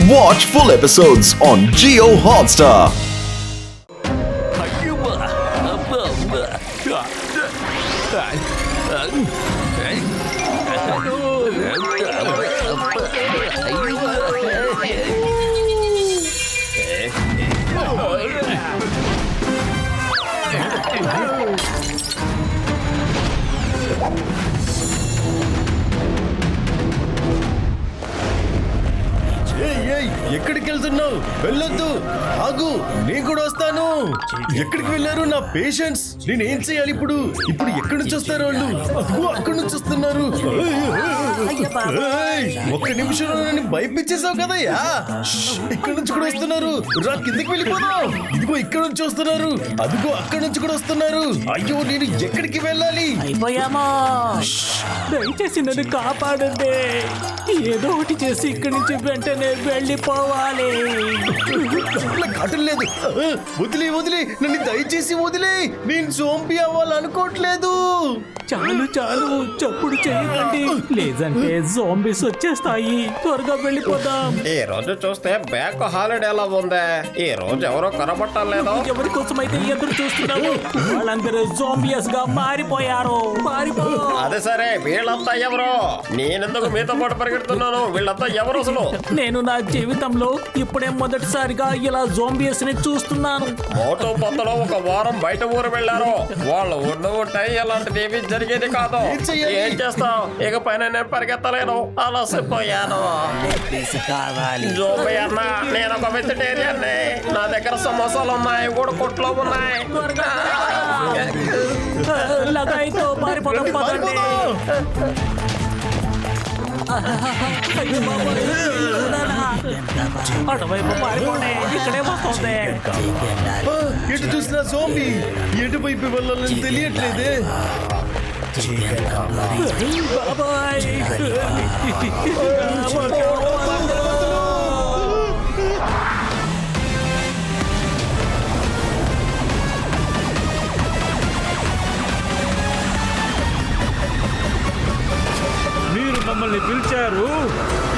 Watch full episodes on Jio Hotstar. ఎక్కడికి వెళ్తున్నావు? వెళ్ళొద్దు, ఆగు, నేను కూడా వస్తాను. ఎక్కడికి వెళ్ళారు నా పేషెంట్స్? నేనేం చేయాలి ఇప్పుడు? ఇప్పుడు ఎక్కడి నుంచి వస్తారు వాళ్ళు? అదిగో అక్కడి నుంచి వస్తున్నారు. ఒక్క నిమిషంలో నన్ను భయపించేసావు కదయ్యా. ఇక్కడ నుంచి కూడా వస్తున్నారు. రా కిందకి వెళ్ళిపోదాం. ఇదిగో ఇక్కడ నుంచి వస్తున్నారు. అదిగో అక్కడి నుంచి కూడా వస్తున్నారు. అయ్యో నేను ఎక్కడికి వెళ్ళాలి? అయిపోయామా? దయచేసి నన్ను కాపాడండి. ఏదో ఒకటి చేసి ఇక్కడి నుంచి వెంటనే వెళ్ళిపోవాలి. కాటలేదు. వదిలే వదిలే, నన్ను దయచేసి వదిలే. నేను జోంబీ అవ్వాలనుకోవట్లేదు. చాలు చాలు, చప్పుడు చేయకండి, లేదంటే జోంబీస్ వచ్చేస్తాయి. త్వరగా వెళ్ళిపోదాం. ఈ రోజు చూస్తే బ్యాక్ హాలిడే ఎలా ఉందే. ఈ రోజు ఎవరో కనబట్టలేదు. ఎవరి కోసం అయితే ఎదురు చూస్తున్నాము వాళ్ళందరూ జోంబియస్ గా మారిపోయారు. అదే సరే, వీళ్ళంతా ఎవరు? నేనెందుకు మీతో పాటు పరిగెడుతున్నాను? వీళ్ళంతా ఎవరు అసలు? నేను నా జీవితంలో ఇప్పుడే మొదటిసారిగా ఇలా జోంబియస్ ని చూస్తున్నాను. మోటో పొత్తలో ఒక వారం బయట ఊరు వెళ్ళారు. వాళ్ళు ఉంటే ఎలాంటిది ఏమీ జరిగేది కాదు. ఏం చేస్తాం? ఇక పైన నేను పరిగెత్తలేను, అలసిపోయాను. జోంబీ అన్న, నేను ఒక వెజిటేరియన్. నా దగ్గర సమోసాలు ఉన్నాయి, కూడా కొట్లో ఉన్నాయి. లగాయితో పారిపోదాం పదండి. అటువైపు పారిపోండి, ఇక్కడే వస్తుంది. ఎటు చూసినా జోంబీ. ఎటువైపు వెళ్ళాలని తెలియట్లేదే. బాబాయ్, మీరు మమ్మల్ని పిలిచారు,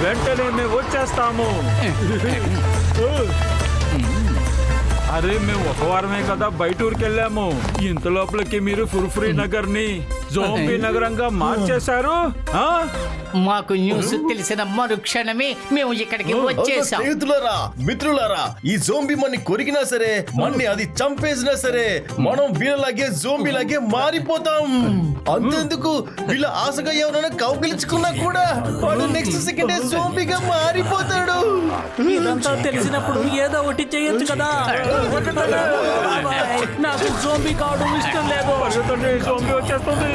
వెంటనే మేము వచ్చేస్తాము. అరే, మేము ఒక వారమే కదా బయట ఊరికి వెళ్ళాము. ఇంత లోపలికి మీరు ఫుర్ఫురీ నగర్ ని జోంబీ నగరంగా మార్చేశారు. మాకు న్యూస్ తెలిసిన మరుక్షణమే మేము ఇక్కడికి వచ్చేసాం. స్నేహితులారా, మిత్రులారా, ఈ జోంబీ మన్ని కొరికినా సరే, మన్ని అది చంపేసినా సరే, మనం వీళ్ళలాగే జోంబీలాగే మారిపోతాం. అంతెందుకు, వీళ్ళ ఆశగా ఎవరైనా కౌగిలించుకున్నా కూడా వాడు నెక్స్ట్ సెకండ్ జోంబీగా మారిపోతాడు. ఇదంతా తెలిసినప్పుడు ఏదో ఒకటి చేయొచ్చు కదా. బాబాయ్, నాకు జోంబీ కావడం ఇష్టం లేదు. జోంబీ వచ్చేస్తుంది.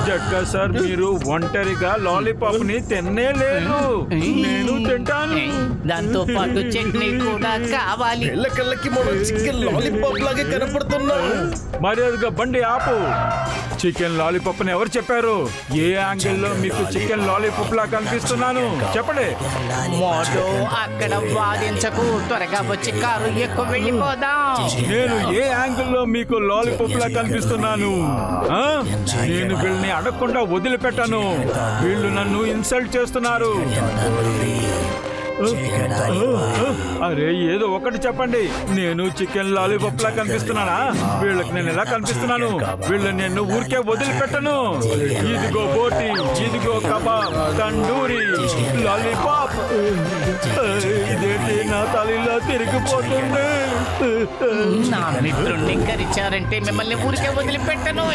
జట్కా సార్, మీరు ఒంటరిగా లాలీపాప్ ని తిన్నే లేదు. నేను తింటాను. దాంతో పాటు చట్నీ కూడా కావాలి. కళ్ళకి మనం చికెన్ లాలీపాప్ లాగే కనపడుతున్నాం. మర్యాదగా బండి ఆపు. చికెన్ లాలీపాప్ ని ఎవరు చెప్పారు? ఏ యాంగిల్ లో మీకు చికెన్ లాలీపాప్ లా కనిపిస్తున్నాను చెప్పండి. మోటో, అక్కడ వాదించకు, త్వరగా వచ్చి కారు ఎక్కువ వెళ్ళిపోదాం. నేను ఏ యాంగిల్ లో మీకు లాలీపాప్ లా కనిపిస్తున్నాను? నేను వీళ్ళని అడగకుండా వదిలిపెట్టాను. వీళ్ళు నన్ను ఇన్సల్ట్ చేస్తున్నారు. అరే, ఏదో ఒకటి చెప్పండి. నేను చికెన్ లాలీపాప్ లా కనిపిస్తున్నానా? వీళ్ళకి నేను ఎలా కనిపిస్తున్నాను? వీళ్ళని నేను ఊరికే వదిలిపెట్టను. ఇదిగో బోటి, ఇదిగో కబాబ్, తండూరి, లాలీపాప్. ఇదేంటి నా తల్లిలో తిరిగిపోతుంది? నా మిత్రుణ్ణి కరిచారంటే మిమ్మల్ని ఊరికే వదిలిపెట్టను.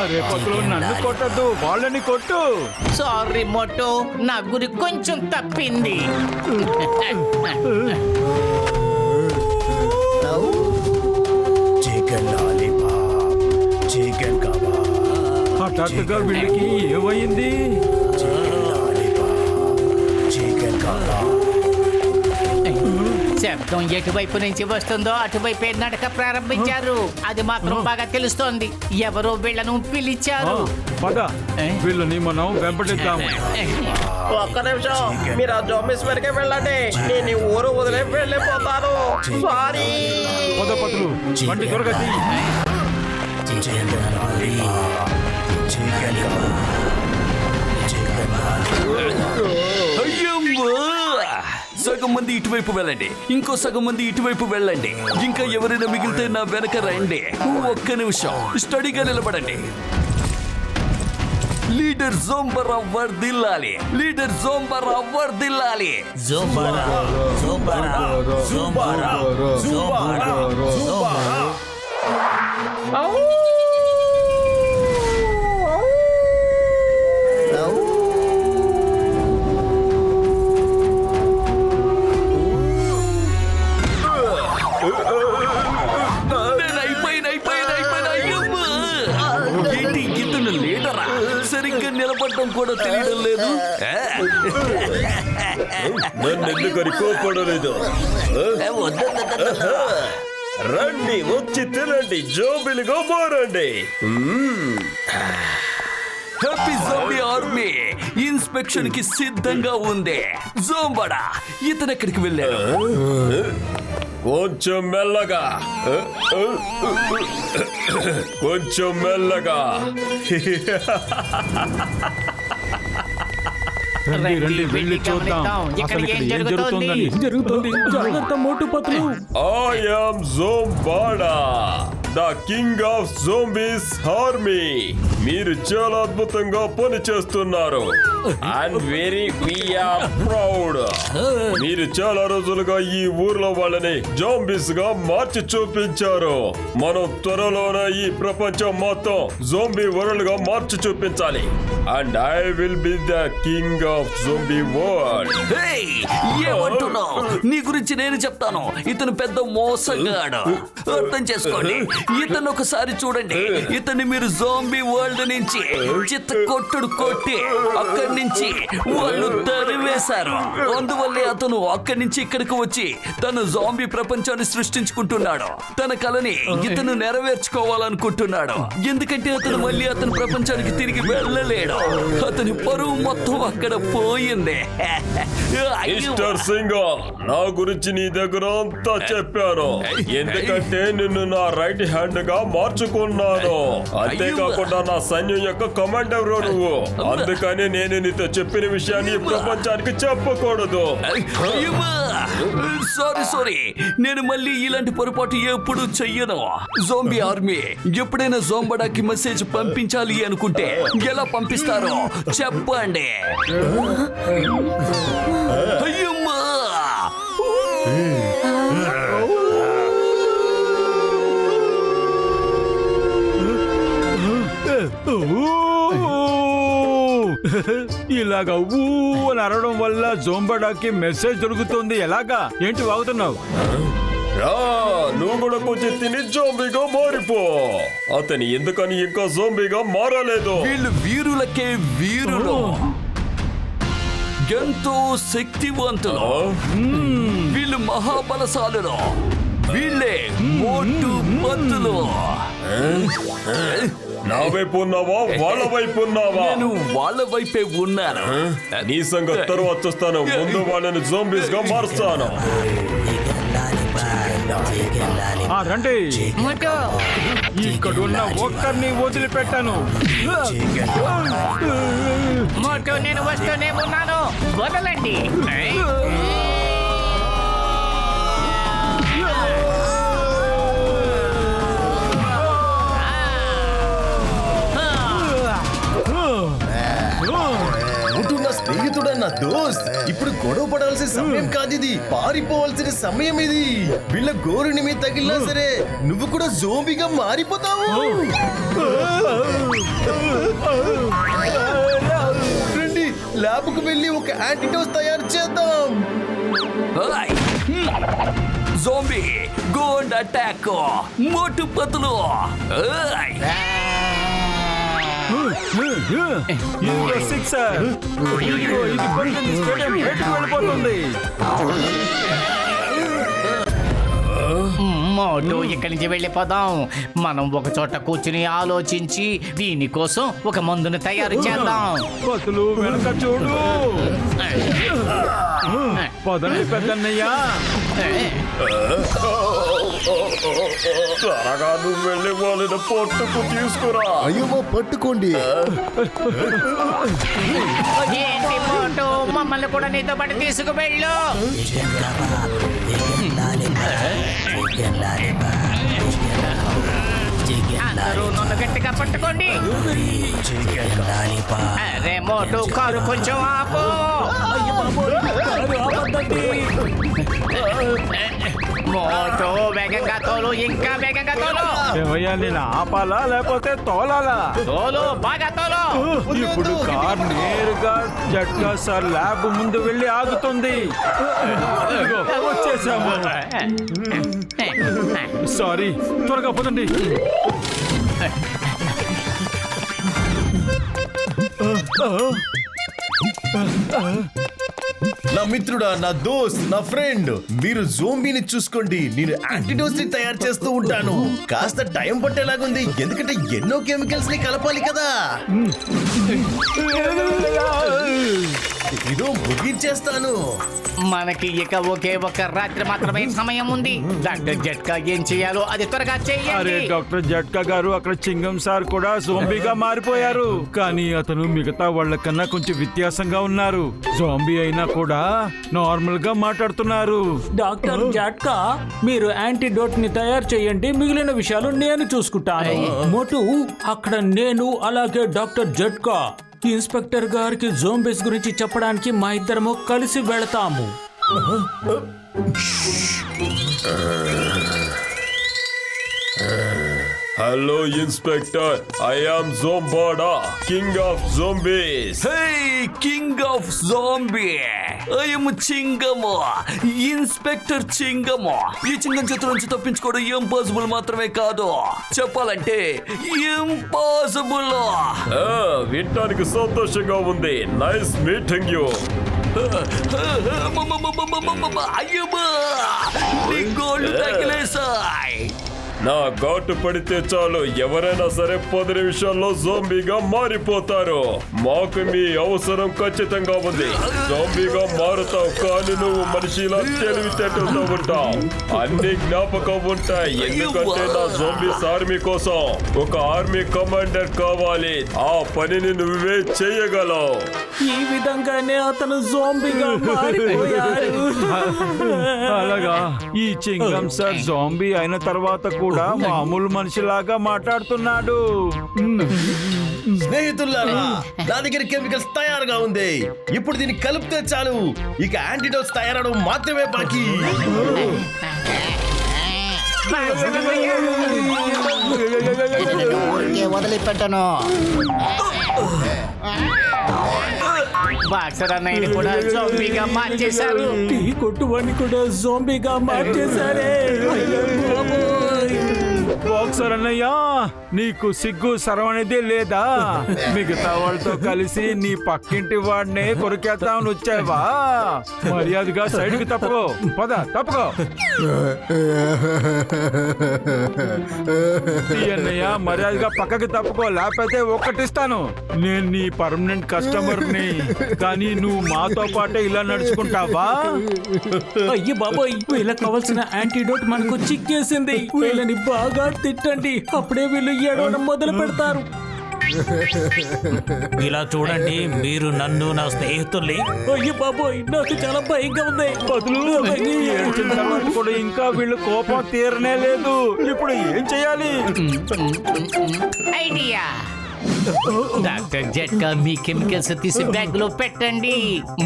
అరే పక్కలో నన్ను కొట్టద్దు, వాళ్ళని కొట్టు. సారీ మోటో, నా గురి కొంచెం తప్పింది. హఠాత్తుగా వీళ్ళకి ఏమైంది? శబ్దం ఎటువైపు నుంచి వస్తుందో అటువైపే నడక ప్రారంభించారు. అది మాత్రం బాగా తెలుస్తోంది. ఎవరో వీళ్ళను పిలిచారు. పద, వీళ్ళని మనం వెంబడిద్దాము. ఒక్క నిమిషం, మీరు ఆ జోంబీస్ వరకే వెళ్ళండి. నేను ఈ ఊరు వదిలే వెళ్ళిపోతాను. సారీ. పదపతులు, బండి త్వరగా తీ. సగం మంది ఇటువైపు వెళ్ళండి, ఇంకో సగం మంది ఇటువైపు వెళ్ళండి. ఇంకా ఎవరైనా మిగిలితే నా వెనక రండి. ఒక్క నిమిషం స్టడీగా నిలబడండి. లీడర్ జోంబరా వర్దిల్లాలి, లీడర్ జోంబరా వర్దిల్లాలి. జోంబారా జోంబారా జోంబారా జోంబారా జోంబారా. ఏంటి ఇతను లీడరా? సరిగ్గా నిలబడటం కూడా తెలియడం లేదు. నన్ను ఎందుకని కోపడలేదు? రండి, వచ్చి తినండి, జోబిలుగా మారండి. హ్యాపీ జోంబీ ఆర్మీ ఇన్స్పెక్షన్ కి సిద్ధంగా ఉంది. జోంబడా ఇతను ఎక్కడికి వెళ్ళాడు? కొంచెం మెల్లగా, కొంచెం మెల్లగా. రండి రండి వెళ్ళి చూద్దాం అసలు ఇక్కడ ఏం జరుగుతోందని. జరుగుతుంది. జాగ్రత్త మోటు పత్రులు. I am Zombada, the king of zombies army. మీరు చాలా అద్భుతంగా పని చేస్తున్నారు. And very we are proud. మీరు చాలా రోజులుగా ఈ ఊర్లో వాళ్ళని జోంబీస్ గా మార్చి చూపించారు. మనం త్వరలోనే ఈ ప్రపంచం మొత్తం జోంబీ వరల్డ్ గా మార్చి చూపించాలి. And I will be the king of zombie world. ఏమంటున్నావు? నీ గురించి నేను చెప్తాను. ఇతను పెద్ద మోసగాడు. అర్థం చేసుకోండి. ఇతను ఒకసారి చూడండి. ఇతన్ని మీరు జోంబీ వరల్డ్ నుంచి చిత్త కొట్టుడు కొట్టి అక్కడి నుంచి వాళ్ళు తరివేశారు. అందువల్లే అతను అక్కడి నుంచి ఇక్కడికి వచ్చి తను జోంబీ ప్రపంచాన్ని సృష్టించుకుంటున్నాడు. తన కలని ఇతను నెరవేర్చుకోవాలనుకుంటున్నాడు. ఎందుకంటే అతను మళ్ళీ అతని ప్రపంచానికి తిరిగి వెళ్ళలేడు. అతని పరువు మొత్తం అక్కడ పోయింది. మిస్టర్ సింగర్, నా గురించి నీ దగ్గర అంతా చెప్పాను. ఎందుకంటే నిన్ను నా రైట్ హ్యాండ్ గా మార్చుకున్నాను. అంతేకాకుండా నా సైన్యం యొక్క కమాండర్ నువ్వు. అందుకని నేను నీతో చెప్పిన విషయాన్ని ఈ ప్రపంచానికి చెప్పకూడదు. సారీ, నేను మళ్ళీ ఇలాంటి పొరపాటు ఎప్పుడు చెయ్యను. జోంబీ ఆర్మీ ఎప్పుడైనా జోంబడాకి మెసేజ్ పంపించాలి అనుకుంటే ఎలా పంపిస్తారో చెప్పండి. అయ్యమ్మా! ఇలాగా ఊ అని అరవడం వల్ల జోంబడాకి మెసేజ్ దొరుకుతుంది. ఎలాగా? ఏంటి వాగుతున్నావు? రా, నువ్వు కూడా కొంచెం తిని జోంబీగా మారిపో. అతని ఎందుకని ఇంకా జోంబీగా మారలేదు? వీళ్ళు వీరులకే వీరులు, ఎంతో శక్తివంతులు, వీళ్ళు మహాబలశాలులు, వీళ్ళే మోటు పత్తులు. నా వైపు ఉన్నావా, వాళ్ళ వైపు ఉన్నావా? నేను వాళ్ళ వైపే ఉన్నాను. నీ సంగతి తర్వాత చూస్తాను. ముందు వాళ్ళని జోంబీస్ గా మారుస్తాను. రండి, మోటు ఇక్కడున్న ఒక్కరిని వదిలిపెట్టాను. మోటు నేను వస్తూనే ఉన్నాను, వదలండి. నా స్నేహితుడు, నా దోస్త్. ఇప్పుడు గొడవ పడాల్సిన సమయం కాదు ఇది, పారిపోవాల్సిన సమయం ఇది. వీళ్ళ గోరుని మీద తగిలినా సరే నువ్వు కూడా జోంబీగా మారిపోతావు. రండి, ల్యాబ్కు వెళ్ళి ఒక యాంటీడోస్ తయారు చేద్దాం. జోంబీ గోండ్ అటాక్, మోటు పత్తులు. ఇదిగో సిక్సర్. ఇదిగో ఇది పడుతుంది, స్టేడియం బయటకు వెళ్ళిపోతుంది. మోటు ఇక్కడి నుంచి వెళ్ళిపోదాం. మనం ఒక చోట కూర్చుని ఆలోచించి దీనికోసం ఒక మందును తయారు చేద్దాం. పతులు వెనక చూడు. పదండి పెద్దన్నయ్య. త్వరగా నువ్వు వెళ్ళి వాళ్ళని పట్టుకు తీసుకురా. అయ్యో పట్టుకోండి. ఏంటి మోటు, మా మమ్మల్ని కూడా నీతో పాటు తీసుకువెళ్ళు. అందరూ నన్ను గట్టిగా పట్టుకోండి. అరే మోటు కారు కొంచెం ఆపు. మోటు వేగంగా తోలు, ఇంకా వేగంగా తోలు. ఏమయ్యా, నేను ఆపాలా లేకపోతే తోలాలా? తోలు, బాగా తోలు. ఇప్పుడు కార్ నేరుగా జట్కా సార్ ల్యాబ్ ముందు వెళ్ళి ఆగుతుంది. ఇదిగో, వచ్చేసాము. సారీ, త్వరగా పదండి. నా మిత్రుడా, నా దోస్త్, నా ఫ్రెండ్, మీరు జోంబీని చూసుకోండి, నేను యాంటీడోస్ ని తయారు చేస్తూ ఉంటాను. కాస్త టైం పట్టేలాగుంది, ఎందుకంటే ఎన్నో కెమికల్స్ ని కలపాలి కదా. ఇదో ముగించేస్తాను. మనకి ఇక ఒకే ఒక రాత్రి మాత్రమే సమయం ఉంది. డాక్టర్ జట్కా ఏం చేయాలో అది త్వరగా అరే చెయ్యండి. డాక్టర్ జట్కా గారు, అక్కడ చింగం సార్ కూడా జోంబీగా మారిపోయారు. కానీ అతను మిగతా వాళ్ళకన్నా కొంచెం వ్యత్యాసంగా ఉన్నారు. జోంబీ అయినా కూడా నార్మల్ గా మాట్లాడుతున్నారు. డాక్టర్ జట్కా, మీరు యాంటీడోట్ ని తయారు చేయండి, మిగిలిన విషయాలు నేను చూసుకుంటాను. మోటు, అక్కడ నేను అలాగే డాక్టర్ జట్కా ఇన్స్పెక్టర్ గారికి జోంబీస్ గురించి చెప్పడానికి మా ఇద్దరము కలిసి వెళతాము. Hello inspector, I am Zombada, king of zombies. Hey king of zombie, I'm Chingam, inspector Chingam. ఈ చింగం చేతుల నుంచి తప్పించుకోవడం ఇంపాసిబుల్ మాత్రమే కాదు, చెప్పాలంటే ఇంపాసిబుల్. వినటానికి సంతోషంగా ఉంది. Nice meeting you. అయ్యమ్మా, నీ గోళ్ళు తగిలేసాయి. నా ఘాటు పడితే చాలు, ఎవరైనా సరే 10 నిమిషాల్లో జోంబీగా మారిపోతారు. మాకు మీ అవసరం ఖచ్చితంగా ఉంది. జోంబీగా మారుతావు, కానీ నువ్వు మనిషిలా తెలివితేటలతో ఉంటావు. అన్ని జ్ఞాపకం ఉంటాయి, ఎందుకంటే నా జోంబీస్ ఆర్మీ కోసం ఒక ఆర్మీ కమాండర్ కావాలి. ఆ పనిని నువ్వే చేయగలవు. ఈ విధంగానే అతను జోంబీగా మారిపోయాడు. అలాగా, ఈ చింగం సార్ జోంబీ అయిన తర్వాత కూడా మామూలు మనిషిలాగా మాట్లాడుతున్నాడు. స్నేహితులారా, నా దగ్గర కెమికల్స్ తయారుగా ఉంది. ఇప్పుడు దీన్ని కలిపితే చాలు, ఇక యాంటీడోట్స్ తయారవడం మాత్రమే బాకీ. వదిలిపెట్టను. బాక్సర్ అన్నయ్యని కూడా జోంబీగా మార్చేశారు. టీ కొట్టువాడిని కూడా జోంబీగా మార్చేశారే. బాక్సర్ అన్నయ్య, నీకు సిగ్గు సరం అనేది లేదా? మిగతా వాళ్ళతో కలిసి నీ పక్కింటి వాడినే కొరికేద్దామని వచ్చావా? మర్యాదగా సైడ్ కి తప్పుకో, పద తప్పుకో. అన్నయ్య, మర్యాదగా పక్కకి తప్పుకో, లేకపోతే ఒక్కటిస్తాను. నేను నీ పర్మనెంట్ కస్టమర్ ని, కానీ నువ్వు మాతో పాటే ఇలా నడుచుకుంటావా? అయ్యి బాబోయ్, వీళ్ళకి కావాల్సిన యాంటీడోట్ మనకు చిక్కేసింది. వీళ్ళని బాగా తిట్టండి, అప్పుడే వీళ్ళు ఏడవడం మొదలు పెడతారు. ఇలా చూడండి, మీరు నన్ను నా స్నేహితుల్ని. అయ్యో బాబోయ్, నాకు చాలా భయంగా ఉంది. ఏడ్చిన తర్వాత కూడా ఇంకా వీళ్ళు కోపం తీరనే లేదు. ఇప్పుడు ఏం చేయాలి? ఐడియా. డాక్టర్ జట్కా, మీ కెమికల్స్ తీసి బ్యాగ్ లో పెట్టండి.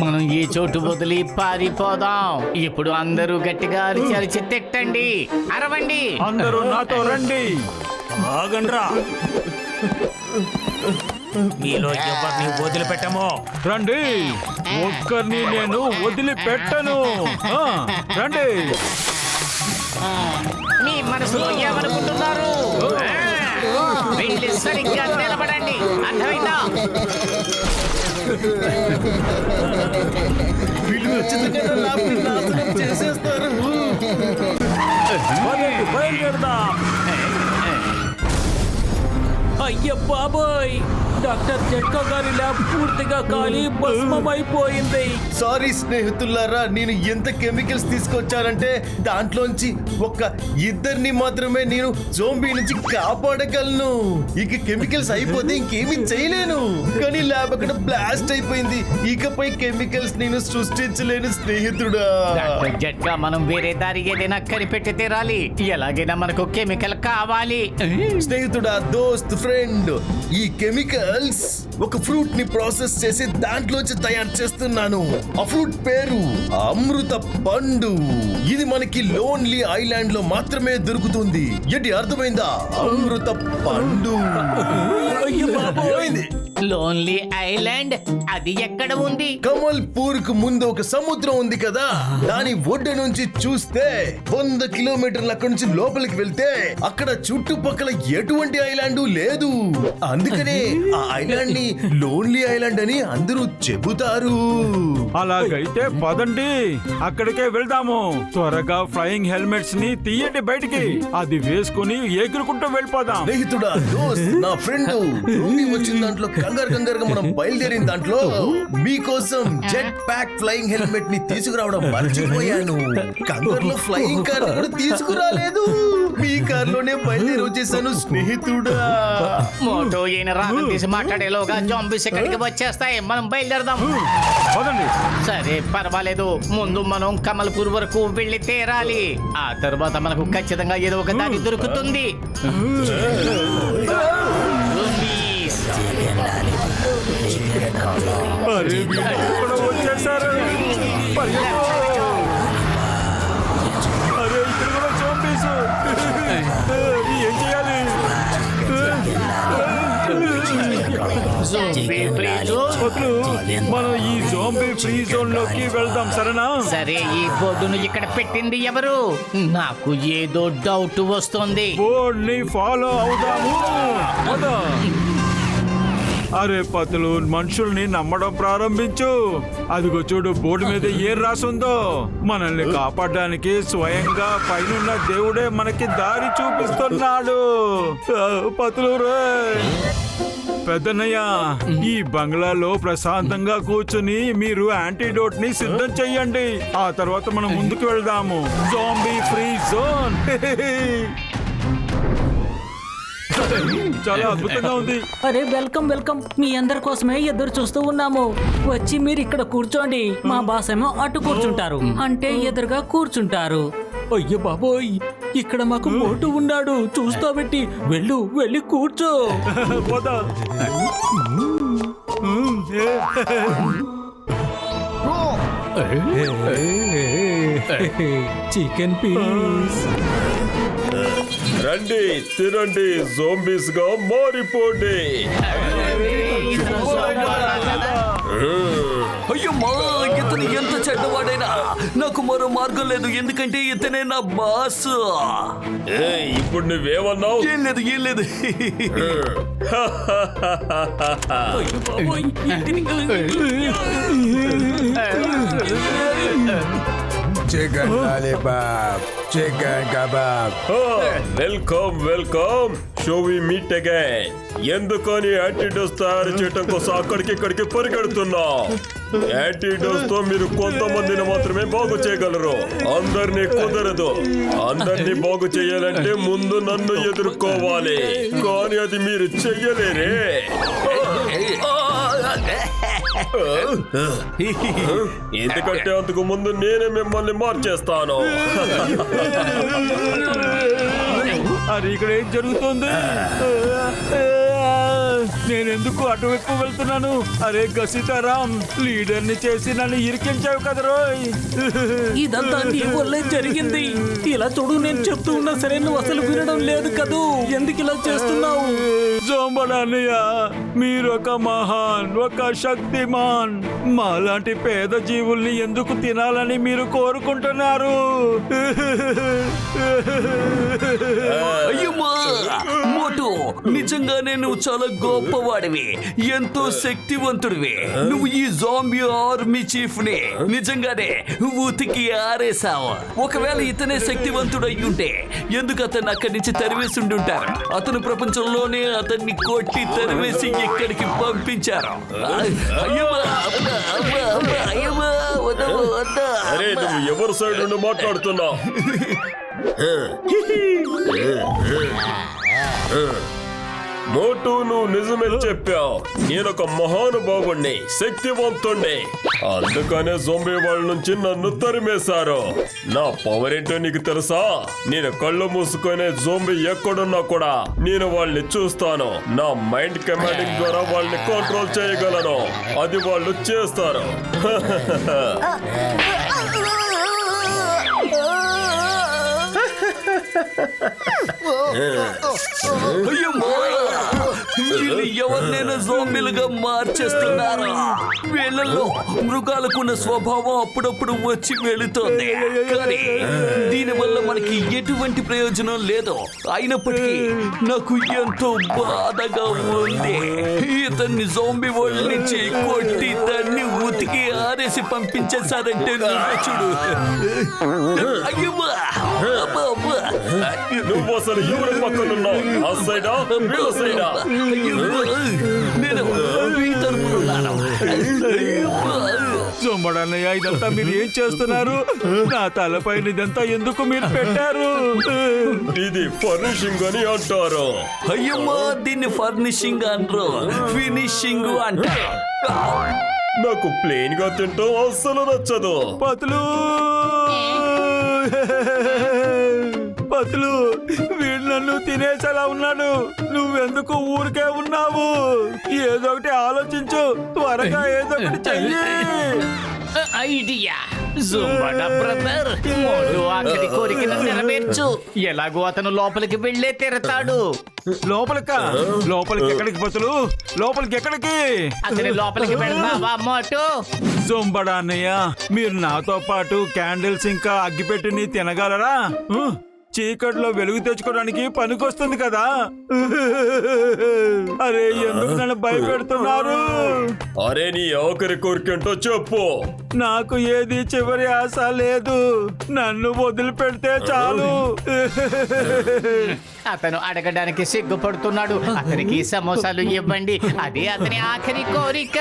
మనం ఈ చోటు వదిలి పారిపోదాం. ఇప్పుడు అందరూ గట్టిగా అరిచి అరిచి తిట్టండి, అరవండి. అందరూ నాతో రండి. ఆగండ్రా, మీలో ఎవరిని వదిలిపెట్టమో. రండి, ఒక్కరిని నేను వదిలిపెట్టను. రండి. మీ మనసులో ఏమనుకుంటున్నారు? వెళ్ళి సరిగ్గా నిలబడండి, అర్థమైందా? వీళ్ళు ఖచ్చితంగా నా నాశనం చేసేస్తారు. బయలుదేరదాం. అయ్య బాబోయ్, డాక్టర్ జట్కా గారి ల్యాబ్ పూర్తిగా కాలి భస్మమైపోయింది. సారీ స్నేహితులారా, నేను ఎంత కెమికల్స్ తీసుకొచ్చానంటే దాంట్లోంచి ఒక్క ఇద్దరిని మాత్రమే నేను జోంబీ నుంచి కాపాడగలను. ఇక కెమికల్స్ అయిపోతే ఇంకేమీ చేయలేను. కానీ ల్యాబ్ అక్కడ బ్లాస్ట్ అయిపోయింది. ఇకపై కెమికల్స్ నేను సృష్టించలేను స్నేహితుడా. డాక్టర్ జట్కా, మనం వేరే దారి ఏదైనా కనిపెట్టి తీరాలి. ఎలాగైనా మనకు కెమికల్ కావాలి. స్నేహితుడా, దోస్త్, ఫ్రెండ్, ఈ కెమికల్స్ ఒక ఫ్రూట్ ని ప్రాసెస్ చేసి దాంట్లోంచి తయారు చేస్తున్నాను. ఆ ఫ్రూట్ పేరు అమృత పండు. ఇది మనకి లోన్లీ ఐలాండ్ లో మాత్రమే దొరుకుతుంది. ఏంటి అర్థమైందా? అమృత పండు. ఏమైంది? లోన్లీ ఐలాండ్ అది ఎక్కడ ఉంది? కమల్పూర్ కు ముందు ఒక సముద్రం ఉంది కదా, దాని ఒడ్డు నుంచి చూస్తే 100 కిలోమీటర్ల అక్కడి నుంచి లోపలికి వెళ్తే అక్కడ చుట్టుపక్కల ఎటువంటి ఐలాండ్ లేదు. అందుకనే ఆ ఐలాండ్ ని లోన్లీ ఐలాండ్ అని అందరూ చెబుతారు. అలాగైతే పదండి, అక్కడికే వెళ్దాము. త్వరగా ఫ్లయింగ్ హెల్మెట్స్ ని తీయండి బయటికి. అది వేసుకుని ఎగురుకుంటూ వెళ్ళిపోదాం. స్నేహితుడా, దోస్త్, నా ఫ్రెండ్ వచ్చిన దాంట్లో కంగారుగా మనం బయలుదేరిన దాంట్లో మీకోసం జెట్ ప్యాక్ ఫ్లయింగ్ హెల్మెట్ ని తీసుకురావడం మర్చిపోయాను. కంగారులో ఫ్లయింగ్ కార్ కూడా తీసుకురాలేదు. మీ కార్ లోనే బయలుదేరి వచ్చేసాను స్నేహితుడా. మోటో ఈయన రాగం తీసి మాట్లాడేలోగా జాంబీస్ ఇక్కడికి వచ్చేస్తాయి. మనం బయలుదేరదాం. పదండి. సరే, పర్వాలేదు. ముందు మనం కమల్పూర్ వరకు వెళ్ళి తీరాలి. ఆ తర్వాత మనకు ఖచ్చితంగా ఏదో ఒక దారి దొరుకుతుంది. అరే, వీళ్ళు కూడా వచ్చేసారు. పరిగెత్తు. అరే, ఇక్కడ కూడా zombies. ఏం చేయాలి? వద్దు, మనం ఈ జోంబీ ఫ్రీ జోన్ లోకి వెళ్దాం, సరేనా? సరే, ఈ బోర్డును ఇక్కడ పెట్టింది ఎవరు? నాకు ఏదో డౌట్ వస్తుంది. బోర్డ్ ని ఫాలో అవుదాము. పద. అరే పతులు, మనుషుల్ని నమ్మడం ప్రారంభించు. అదిగో చూడు, బోర్డు మీద ఏం రాసుందో. మనల్ని కాపాడడానికి స్వయంగా పైనున్న దేవుడే మనకి దారి చూపిస్తున్నాడు. పతులు రే పెద్దన్నయ్య, ఈ బంగ్లాలో ప్రశాంతంగా కూర్చుని మీరు యాంటీడోట్ ని సిద్ధం చెయ్యండి. ఆ తర్వాత మనం ముందుకు వెళ్దాము. Zombie free zone. చాలా అద్భుతంగా ఉంది. అరే, వెల్కమ్ వెల్కమ్. మీ అందరి కోసమే ఎదురు చూస్తూ ఉన్నాము. వచ్చి మీరు ఇక్కడ కూర్చోండి. మా బాస్ ఏమో అటు కూర్చుంటారు, అంటే ఎదురుగా కూర్చుంటారు. అయ్యో బాబోయ్, ఇక్కడ మాకు మోటు ఉన్నాడు. చూస్తా పెట్టి వెళ్ళి కూర్చో. పోదా. Chicken piece. రండి, తినండి, జోంబీస్ గా మారిపోండి. అయ్యమ్మా, ఇతను ఎంత చెడ్డవాడైనా నాకు మరో మార్గం లేదు. ఎందుకంటే ఇతనే నా బాస్. ఇప్పుడు నువ్వేమన్నావు? ఏం లేదు. Chicken lollipop, chicken kebab. Welcome. So we meet again. ఎందుకని యాంటీడోస్ తయారు చేయడం కోసం అక్కడికి పరిగెడుతున్నా? యాంటీడోస్ తో మీరు కొంతమందిని మాత్రమే బాగు చేయగలరు. అందరినీ కుదరదు. అందరినీ బాగు చేయాలంటే ముందు నన్ను ఎదుర్కోవాలి. కానీ అది మీరు చెయ్యలేరే. ఎందుకంటే అందుకు ముందు నేనే మిమ్మల్ని మార్చేస్తాను. అది ఇక్కడ ఏం జరుగుతుంది? నేనెందుకు అటువైపు వెళ్తున్నాను? అరే గసితారాం, లీడర్ ని చేసి నన్ను ఇరికించావు కదా రోయ్. ఇదంతా నీ వల్లే జరిగింది. ఇలా చూడు, నేను చెప్తూ ఉన్నా సరే నువ్వు అసలు వినడం లేదు కదూ. ఎందుకు ఇలా చేస్తున్నావు? జోంబడాన్నయ్య, మీరు ఒక మహాన్, ఒక శక్తిమాన్. మాలాంటి పేద జీవుల్ని ఎందుకు తినాలని మీరు కోరుకుంటున్నారు? అయ్యమ్మా, మోటు, నిజంగానే నువ్వు చాలా గొప్పవాడివి, ఎంతో శక్తివంతుడివి. నువ్వు ఈ జాంబీ ఆర్మీ చీఫ్ ని నిజంగానే ఉతికి ఆరేసావు. ఒకవేళ ఇతనే శక్తివంతుడు అయ్యుంటే ఎందుకు అతన్ని అక్కడి నుంచి తరివేసి ఉండుంటారు? అతను ప్రపంచంలోనే అతన్ని కొట్టి తరివేసి ఇక్కడికి పంపించారు. అరే నువ్వు ఎవరి సైడ్ నుండి మాట్లాడుతున్నావు? మోటు, నువ్వు నిజమే చెప్పావు. నేనొక మహానుభావుణ్ణి, శక్తివంతుణ్ణి. అందుకనే జోంబీ వాళ్ళ నుంచి నన్ను తరిమేశారు. నా పవర్ ఏంటో నీకు తెలుసా? నేను కళ్ళు మూసుకునే జోంబీ ఎక్కడున్నా కూడా నేను వాళ్ళని చూస్తాను. నా మైండ్ కమాండింగ్ ద్వారా వాళ్ళని కంట్రోల్ చేయగలను. అది వాళ్ళు చేస్తారు. ఎవరినైనా జోంబీలుగా మార్చేస్తున్నారు. వీళ్ళల్లో మృగాలకున్న స్వభావం అప్పుడప్పుడు వచ్చి వెళుతోంది, కానీ దీనివల్ల మనకి ఎటువంటి ప్రయోజనం లేదు. అయినప్పటికీ నాకు ఎంతో బాధగా ఉంది. ఇతన్ని జోంబీ వాళ్ళ నుంచి కొట్టి దాన్ని ఉతికి ఆరేసి పంపించేశారంటే చూడు. నువ్వు అసలు ఎవరి పక్కనున్నావు? ఆ సైడా వీళ్ళ సైడా? నేను ఈ తరపున ఉన్నాను. సోమడన్నయ్య, ఇదంతా మీరు ఏం చేస్తున్నారు? నా తలపైన ఇదంతా ఎందుకు మీరు పెట్టారు? ఇది ఫర్నిషింగ్ అని అంటారు. అయ్యమ్మా, దీన్ని ఫర్నిషింగ్ అంటారు, ఫినిషింగ్ అంటారు. నాకు ప్లెయిన్ గా తింటాం అస్సలు నచ్చదు. పతులు పతులు, వీడు నన్ను తినేసేలా ఉన్నాడు. నువ్వెందుకు ఊరికే ఉన్నావు? ఏదో ఒకటి ఆలోచించు, త్వరగా ఏదో ఒకటి చెయ్యి. ఐడియా జుంబడా బ్రదర్, మోటు ఆఖరి కోరికను నెరవేర్చు. ఎలాగో అతను లోపలికి వెళ్ళే తిరతాడు. లోపలికి ఎక్కడికి పతులు? లోపలికి ఎక్కడికి? అతని లోపలికి వెళ్దావా మోటు? జొంబడా అన్నయ్య, మీరు నాతో పాటు క్యాండిల్స్ ఇంకా అగ్గిపెట్టిని తినగలరా? చీకట్లో వెలుగు తెచ్చుకోవడానికి పనికొస్తుంది కదా. అరే ఎందుకు నన్ను భయపెడుతున్నారు? అరే నీ ఆఖరి కోరికేంటో చెప్పు. నాకు ఏది చివరి ఆశ లేదు, నన్ను వదిలిపెడితే చాలు. అతను అడగడానికి సిగ్గుపడుతున్నాడు. అతనికి సమోసాలు ఇవ్వండి, అది అతని ఆఖరి కోరిక.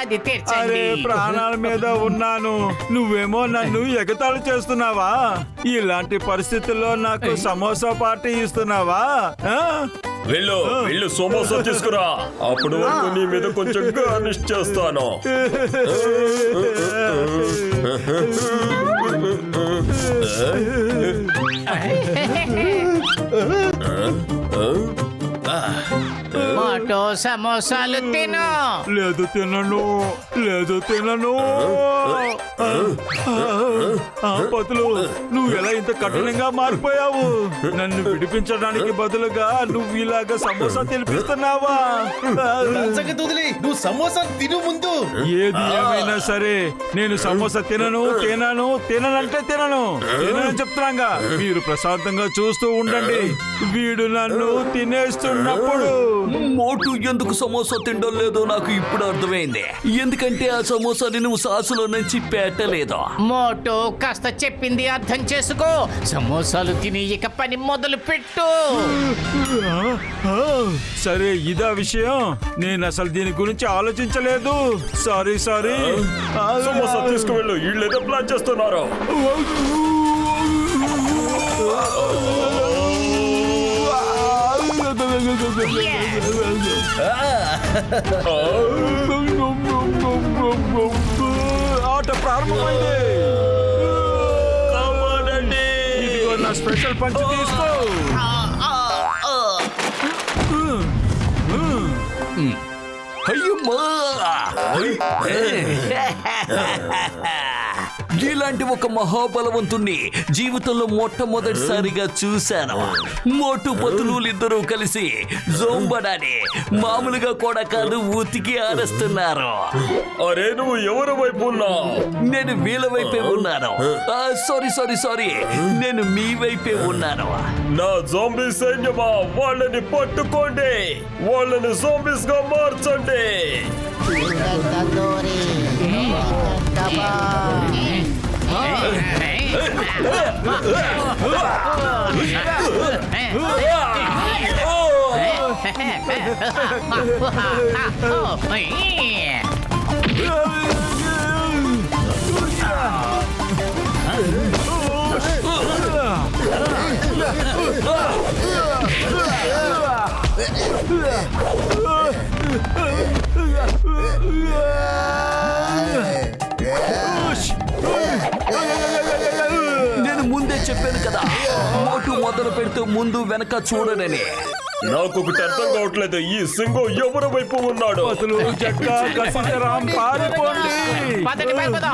అది అరే తెచ్చండి. ప్రాణాల మీద ఉన్నాను, నువ్వేమో నన్ను ఎగతాళి చేస్తున్నావా? ఇలాంటి పరిస్థితుల్లో నాకు సమోసా పార్టీ ఇస్తున్నావా? వెళ్ళు వెళ్ళు, సమోసా తీసుకురా. అప్పుడు వరకు నీ మీద కొంచెం గార్నిష్ చేస్తాను. మోటు సమోసాలు తిను. లేదు తినను. పతులు, నువ్వు ఎలా ఇంత కఠినంగా మారిపోయావు? నన్ను విడిపించడానికి బదులుగా నువ్వు ఇలాగా సమోసా తినిపిస్తున్నావా? సంగతి వదిలి నువ్వు సమోసా తిను ముందు. ఏది ఏమైనా సరే నేను సమోసా తిననంటే తినను చెప్తున్నాగా. మీరు ప్రశాంతంగా చూస్తూ ఉండండి. వీడు నన్ను తినేస్తున్నప్పుడు. మోటు ఎందుకు సమోసా తినడం లేదో నాకు ఇప్పుడు అర్థమైంది. ఎందుకంటే ఆ సమోసాని నువ్వు సాసులో నుంచి పెట్టలేదు. మోటు, కాస్త చెప్పింది అర్థం చేసుకో. సమోసాలు తిని ఇక పని మొదలు పెట్టు. సరే, ఇదా విషయం. నేను అసలు దీని గురించి ఆలోచించలేదు. సారీ. సమోసా తీసుకువెళ్ళు, వీళ్ళు ఏదో ప్లాన్ చేస్తున్నారు. ఆట ప్రారంభమైంది. ఇదిగో నా స్పెషల్ పంచ్ తీసుకో. ఇలాంటి ఒక మహాబలవంతుణ్ణి జీవితంలో మొట్టమొదటిసారిగా చూశాను. మోటు పతులు ఇద్దరూ కలిసి జోంబడాని మామూలుగా కూడా కాదు ఉతికి ఆరేస్తున్నారు. అరే నువ్వు ఎవరి వైపు ఉన్నావు? నేను వీళ్ళ వైపే ఉన్నాను. సారీ నేను మీ వైపే ఉన్నాను. నా జోంబీ సైన్యమా, వాళ్ళని పట్టుకోండి, వాళ్ళని జోంబీస్ గా మార్చండి. నేను ముందే చెప్పాను కదా, మోటు మొదలు పెడుతూ ముందు వెనక చూడనని. నాకు ఒకటి అర్థం కావట్లేదు, ఈ సింగం ఎవరి వైపు ఉన్నాడు? పతులు జట్కా కసితరాం పారిపోండి.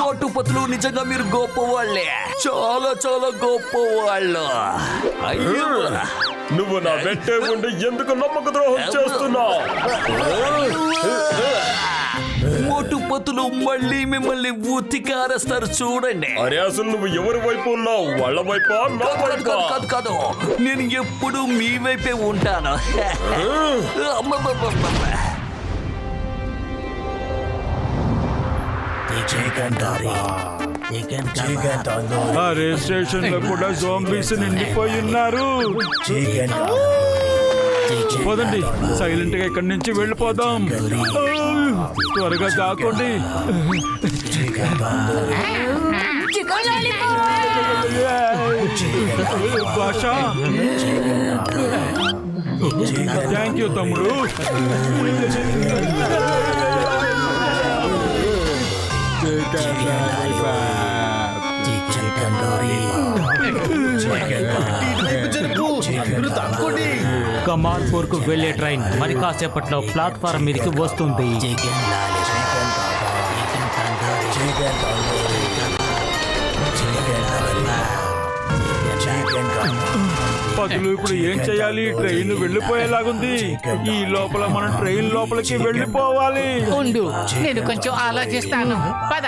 మోటు పతులు నిజంగా మీరు గొప్ప వాళ్ళే, చాలా చాలా గొప్ప వాళ్ళు. అయ్యో నువ్వు నా వెంటే ఉండి ఎందుకు నమ్మక ద్రోహం చేస్తున్నావు? మోటు పతులు మళ్ళీ మిమ్మల్ని ఉతికారేస్తారు చూడండి. అరే అసలు నువ్వు ఎవరి వైపు ఉన్నావు? వాళ్ళ వైపా నా వైపా? కాదు, నేను ఎప్పుడు మీ వైపే ఉంటాను. అమ్మమ్మమ్మమ్మ. అరే స్టేషన్ లో కూడా జోంబీస్ నిండిపోయి ఉన్నారు. పోదండి, సైలెంట్ గా ఇక్కడి నుంచి వెళ్ళిపోదాం. త్వరగా దాక్కోండి. భాష, థ్యాంక్ యూ తమ్ముడు. కమాల్పూర్ కు వెళ్లే ట్రైన్ మరి కాసేపట్లో ప్లాట్ఫారం మీదకి వస్తుంది. పతులు ఇప్పుడు ఏం చేయాలి? ట్రైన్ వెళ్ళిపోయేలాగుంది. ఈ లోపల మనం ట్రైన్ లోపలికి వెళ్ళిపోవాలి. ఉండు, నేను కొంచెం ఆలోచిస్తాను. పద.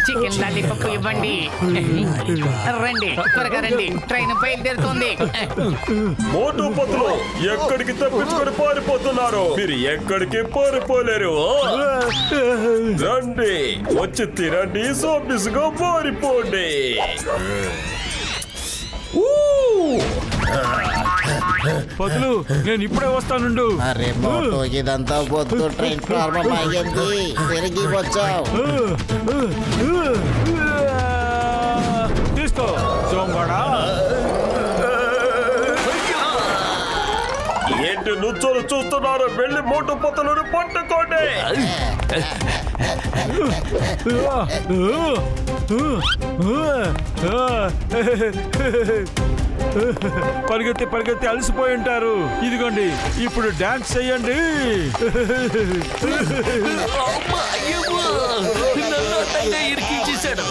చికెన్ లాలీపాప్ ఇవ్వండి. రండి, త్వరగా రండి, ట్రైన్ బయలుదేరుతుంది. మోటు పతులు ఎక్కడికి తప్పించుకొని పారిపోతున్నారు? మీరు ఎక్కడికి పారిపోలేరు. రండి, వచ్చి తిరండి, జోంబీస్ గా మారిపోండి. పతులు నేను ఇప్పుడే వస్తానుండు. అరే మోటో, ఇదంతా వద్దు. ట్రైన్ ప్రారంభం అయ్యింది, తిరిగి వచ్చావు. తీసుకో జోంబడా. ఏంటి నుచ్చోలు చూస్తున్నారు? వెళ్ళి మోటు పతులను పట్టుకోండి. పరిగెత్తి పరిగెత్తి అలసిపోయి ఉంటారు. ఇదిగోండి, ఇప్పుడు డాన్స్ చెయ్యండి. నన్ను అడ్డంగా ఇరికించేశాడు.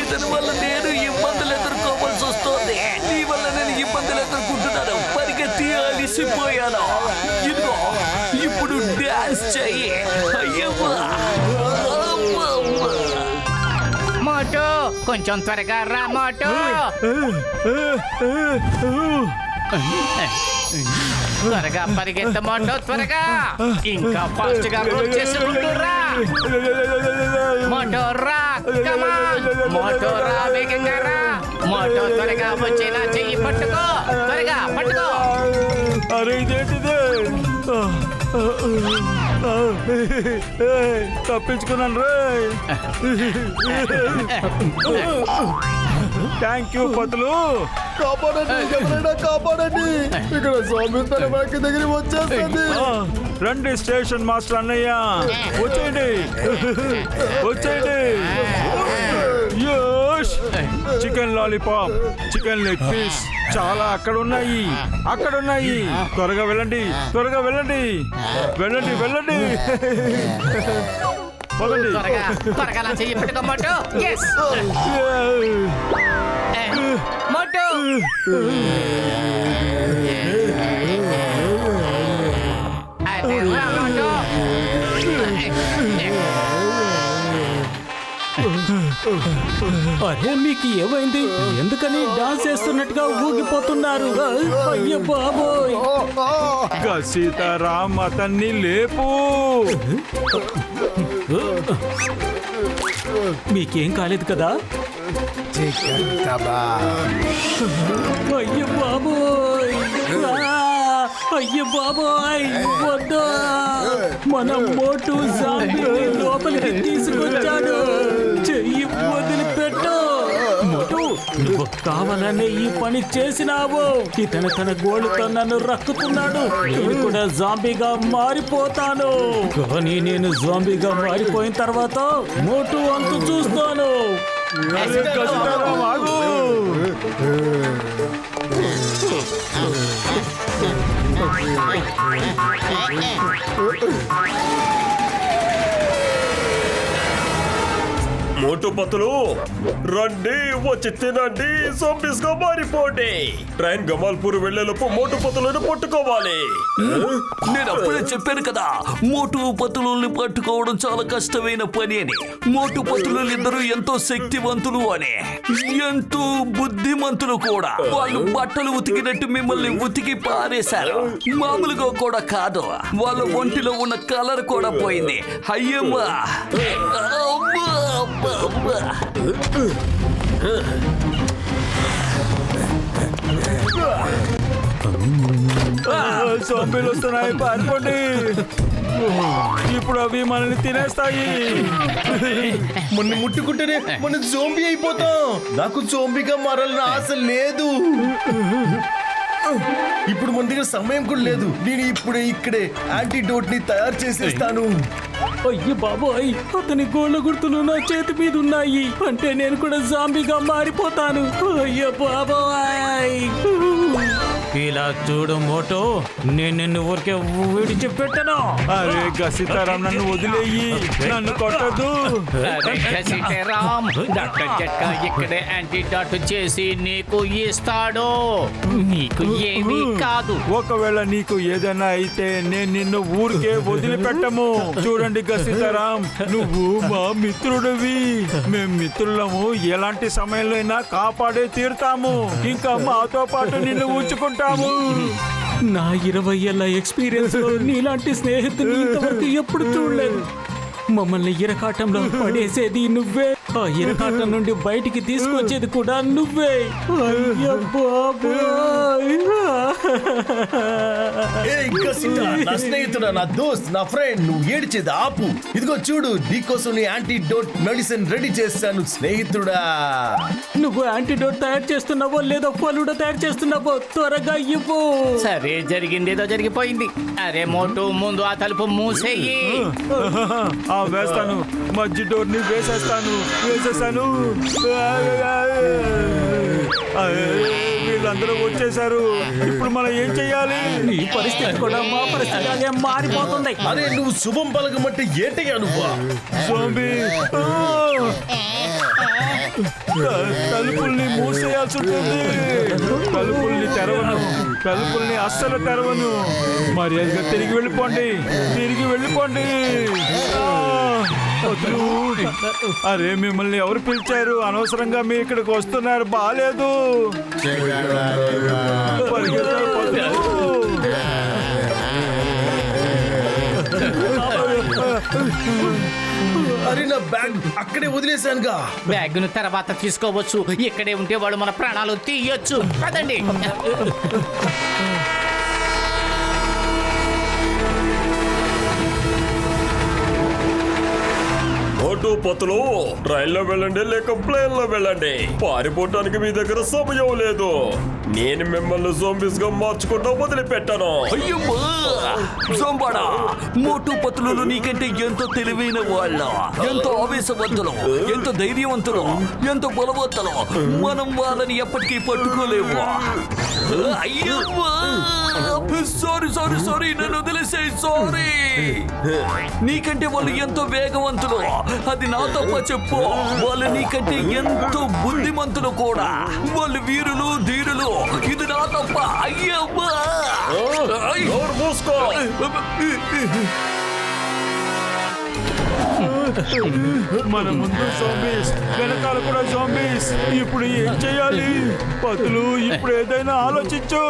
ఇతని వల్ల నేను ఇబ్బందులు ఎదుర్కోవాల్సి వస్తుంది. నీ వల్ల నేను ఇబ్బందులు ఎదుర్కొంటున్నాను. పరిగెత్తి అలిసిపోయాను. ఇదిగో ఇప్పుడు డాన్స్ చెయ్యి. అయ్యమ్మా, మోటు, కొంచెం త్వరగా రా మోటు. త్వరగా పరిగెత్త మోటు, త్వరగా. ఇంకా ఫాస్ట్ గా రోల్ చేసుకుంటూ రా మోటు. రా, కమాన్ మోటు, రా, వేగంగా రా మోటు. త్వరగా వచ్చేలా చెయ్యి పట్టుకో, త్వరగా పట్టుకో. అరే ఇదేంటిదే? తప్పించుకున్నాను రే. థ్యాంక్ యూ పతులు. కాపాడండి, ఎవరైనా కాపాడండి. ఇక్కడ జోంబీస్ తన మనకి దగ్గరికి వచ్చేస్తుంది. రండి స్టేషన్ మాస్టర్ అన్నయ్య, వచ్చేయండి వచ్చేయండి. యోష్, chicken lollipop, chicken leg piece చాలా అక్కడ ఉన్నాయి, అక్కడ ఉన్నాయి. త్వరగా వెళ్ళండి, త్వరగా వెళ్ళండి, వెళ్ళండి వెళ్ళండి. పదండి. త్వరగా త్వరగా నా చెయ్యి పెట్టుకో మోటు. Yes. మోటు అరే రా మోటు. అరే మీకు ఏమైంది? ఎందుకని డాన్స్ చేస్తున్నట్టుగా ఊగిపోతున్నారు? అయ్య బాబోయ్! సీతారాం అతన్ని లేపు. మీకేం కాలేదు కదా? Chicken kebab. అయ్య బాబోయ్! అయ్య బాబోయ్! వద్దు! మన మోటు జాంబీని లోపలికి తీసుకొచ్చాడు. చెయ్యి వదిలిపెట్టు. మోటు, నువ్వు కావాలనే ఈ పని చేసినావు. ఇతను తన గోళ్ళతో నన్ను రక్కుతున్నాడు. నేను కూడా జాంబీగా మారిపోతాను. కానీ నేను జాంబీగా మారిపోయిన తర్వాత మోటు అంతు చూస్తాను. సీతారాం ఆగు. మోటు పతులు రండి, వచ్చి తినండి, జోంబీస్ గా మారిపోండి. ట్రైన్ గమాల్పూర్ వెళ్లేలోపు మోటు పతులను పట్టుకోవాలి. నేను అప్పుడే చెప్పాను కదా, మోటు పతులని పట్టుకోవడం చాలా కష్టమైన పని అని. మోటు పతులు ఇద్దరు ఎంతో శక్తివంతులు అని, ఎంతో బుద్ధిమంతులు కూడా. వాళ్ళు బట్టలు ఉతికినట్టు మిమ్మల్ని ఉతికి పారేశారు. మామూలుగా కూడా కాదు, వాళ్ళ ఒంటిలో ఉన్న కలర్ కూడా పోయింది. అయ్యమ్మా, అమ్మా, అమ్మా, అమ్మా. జోంబీలు వస్తున్నాయి, పారిపోండి. ఇప్పుడు అవి మనల్ని తినేస్తాయి. మొన్న ముట్టుకుంటేనే మన జోంబీ అయిపోతాం. నాకు జోంబీగా మారాలని ఆశ లేదు. ఇప్పుడు మన దగ్గర సమయం కూడా లేదు. నేను ఇప్పుడు ఇక్కడే యాంటీడోట్ ని తయారు చేసేస్తాను. అయ్య బాబోయ్! అతని గోళ్ళ గుర్తులు నా చేతి మీద ఉన్నాయి. అంటే నేను కూడా జాంబీగా మారిపోతాను. అయ్య బాబోయ్! ఇలా చూడు మోటో, నేను నిన్ను ఊరికే విడిచిపెట్టను. అరే సీతారాం, నన్ను వదిలేయి, నన్ను కొట్టదు. సీతారాం, డాక్టర్ జట్కా ఇక్కడే యాంటీడాట్ చేసి నీకు ఇస్తాడు. నీకు ఏమీ కాదు. ఒకవేళ నీకు ఏదైనా అయితే నేను నిన్ను ఊరికే వదిలిపెట్టము. చూడండి సీతారాం, నువ్వు మా మిత్రుడివి. మేం మిత్రులము, ఎలాంటి సమయంలో అయినా కాపాడే తీరుతాము. ఇంకా మాతో పాటు నిన్ను ఉంచుకుంటాము. నా 20 ఏళ్ల ఎక్స్పీరియన్స్ లో నీలాంటి స్నేహితుని ఇంతవరకు ఎప్పుడు చూడలేదు. మమ్మల్ని ఇరకాటంలో పడేసేది నువ్వే, ఆ ఇరకాటం నుండి బయటికి తీసుకొచ్చేది కూడా నువ్వే. అయ్య బాబోయ్! ఇంకా నా స్నేహితుడా, నా దోస్త్, నా ఫ్రెండ్, నువ్వు ఏడిచేది ఆపు. ఇదిగో చూడు, నీకోసం నీ యాంటీడోట్ మెడిసిన్ రెడీ చేశాను స్నేహితుడా. నువ్వు యాంటీడోట్ తయారు చేస్తున్నావో లేదో ఫలుడా తయారు చేస్తున్నావో త్వరగా ఇవ్వు. సరే, జరిగిందేదో జరిగిపోయింది. అరే మోటు, ముందు ఆ తలుపు మూసేయి. వేస్తాను, మధ్య డోర్ ని వేసేస్తాను. వీళ్ళందరూ వచ్చేసారు. ఇప్పుడు మనం ఏం చెయ్యాలి? నీ పరిస్థితి కూడా మా పరిస్థితి అలాగే మారిపోతుంది. అరే నువ్వు శుభం పలకమంటే ఏంటయ్యా నువ్వు? జోంబీ తలుపుల్ని మూసేయాల్సి ఉంటుంది. తలుపుల్ని తెరవను, తలుపుల్ని అస్సలు తెరవను. మర్యాదగా తిరిగి వెళ్ళిపోండి. అరే మిమ్మల్ని ఎవరు పిలిచారు? అనవసరంగా మీ ఇక్కడికి వస్తున్నారు, బాలేదు. అరే నా బ్యాగ్ అక్కడే వదిలేశానుగా. బ్యాగ్ ను తర్వాత తీసుకోవచ్చు. ఇక్కడే ఉంటే వాడు మన ప్రాణాలు తీయొచ్చు. పదండి. మోటు పతులు ట్రైన్లో వెళ్ళండి లేక ప్లేన్ లో వెళ్ళండి. పారిపోవటానికి మీ దగ్గర సమయం లేదు. నేను మిమ్మల్ని జోంబీస్ గా మార్చుకుంటా వదిలిపెట్టాను. అయ్యమ్మా జోంబాడా, మోటు పతులు నీకంటే ఎంతో తెలివైన వాళ్ళ, ఎంతో ఆవేశవంతులు, ఎంతో ధైర్యవంతులు, ఎంతో బలవంతులు. మనం వాళ్ళని ఎప్పటికీ పట్టుకోలేము. అయ్యమ్మా సారీ సారీ సారీ, నన్ను వదిలేసేయ్. సారీ. నీకంటే వాళ్ళు ఎంతో వేగవంతులు, అది నా తప్ప చెప్పు. వాళ్ళు నీకంటే ఎంతో బుద్ధిమంతులు కూడా. వాళ్ళు వీరులు ధీరులు, ఇది నా తప్ప. అయ్యమ్మా మన ముందు జోంబీస్, వెనకాల కూడా జోంబీస్. ఇప్పుడు ఏం చేయాలి? పతులు ఇప్పుడు ఏదైనా ఆలోచించు.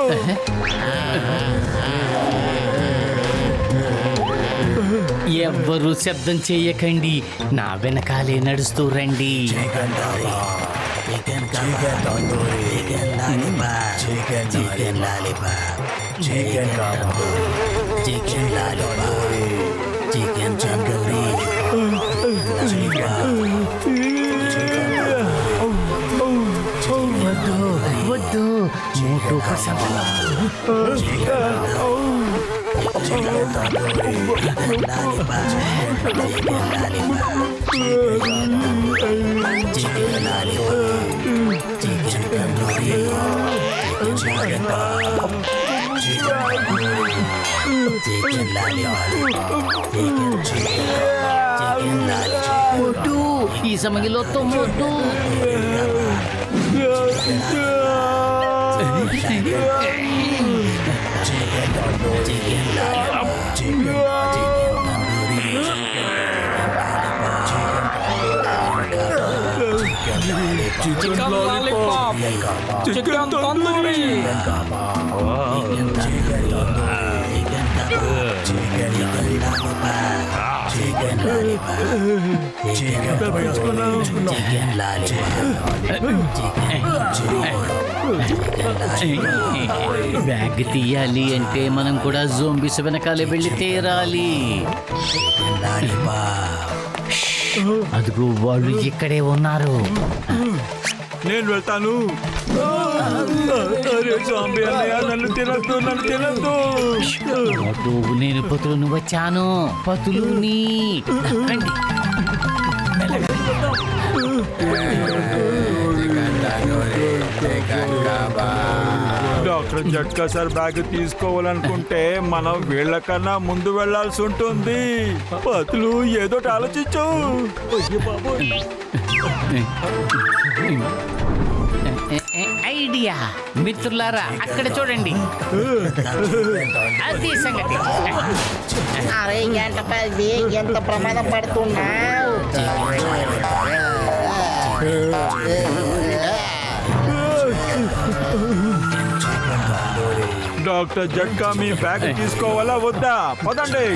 ఎవ్వరూ శబ్దం చేయకండి, నా వెనకాలే నడుస్తూ రండి. వద్దు, మోటు ప్రశాంతంగా. మోటు ఈ సమయంలో తొమ్మొద్దు. బ్యాగ్ తీయాలి అంటే మనం కూడా జోంబీస్ వెనకాలే వెళ్ళి తీరాలి. అదిగో వాళ్ళు ఇక్కడే ఉన్నారు. నేను వెళ్తాను. అరే జాంబీ అన్నయ్య, నన్ను తినద్దు, నన్ను తినద్దు. నేను పతులుని వచ్చాను. పతులుని రండి. డాక్టర్ జట్కా సార్ బ్యాగ్ తీసుకోవాలనుకుంటే మనం వీళ్ళకన్నా ముందు వెళ్లాల్సి ఉంటుంది. పతులు ఏదో ఆలోచించు. ఐడియా మిత్రులారా, అక్కడ చూడండి. అది సంగతి. అరే ఎంత ప్రమాదం పడుతున్నావు. డాక్టర్ జట్కా మీ బ్యాగ్ తీసుకోవాలా వద్దా? పదండి.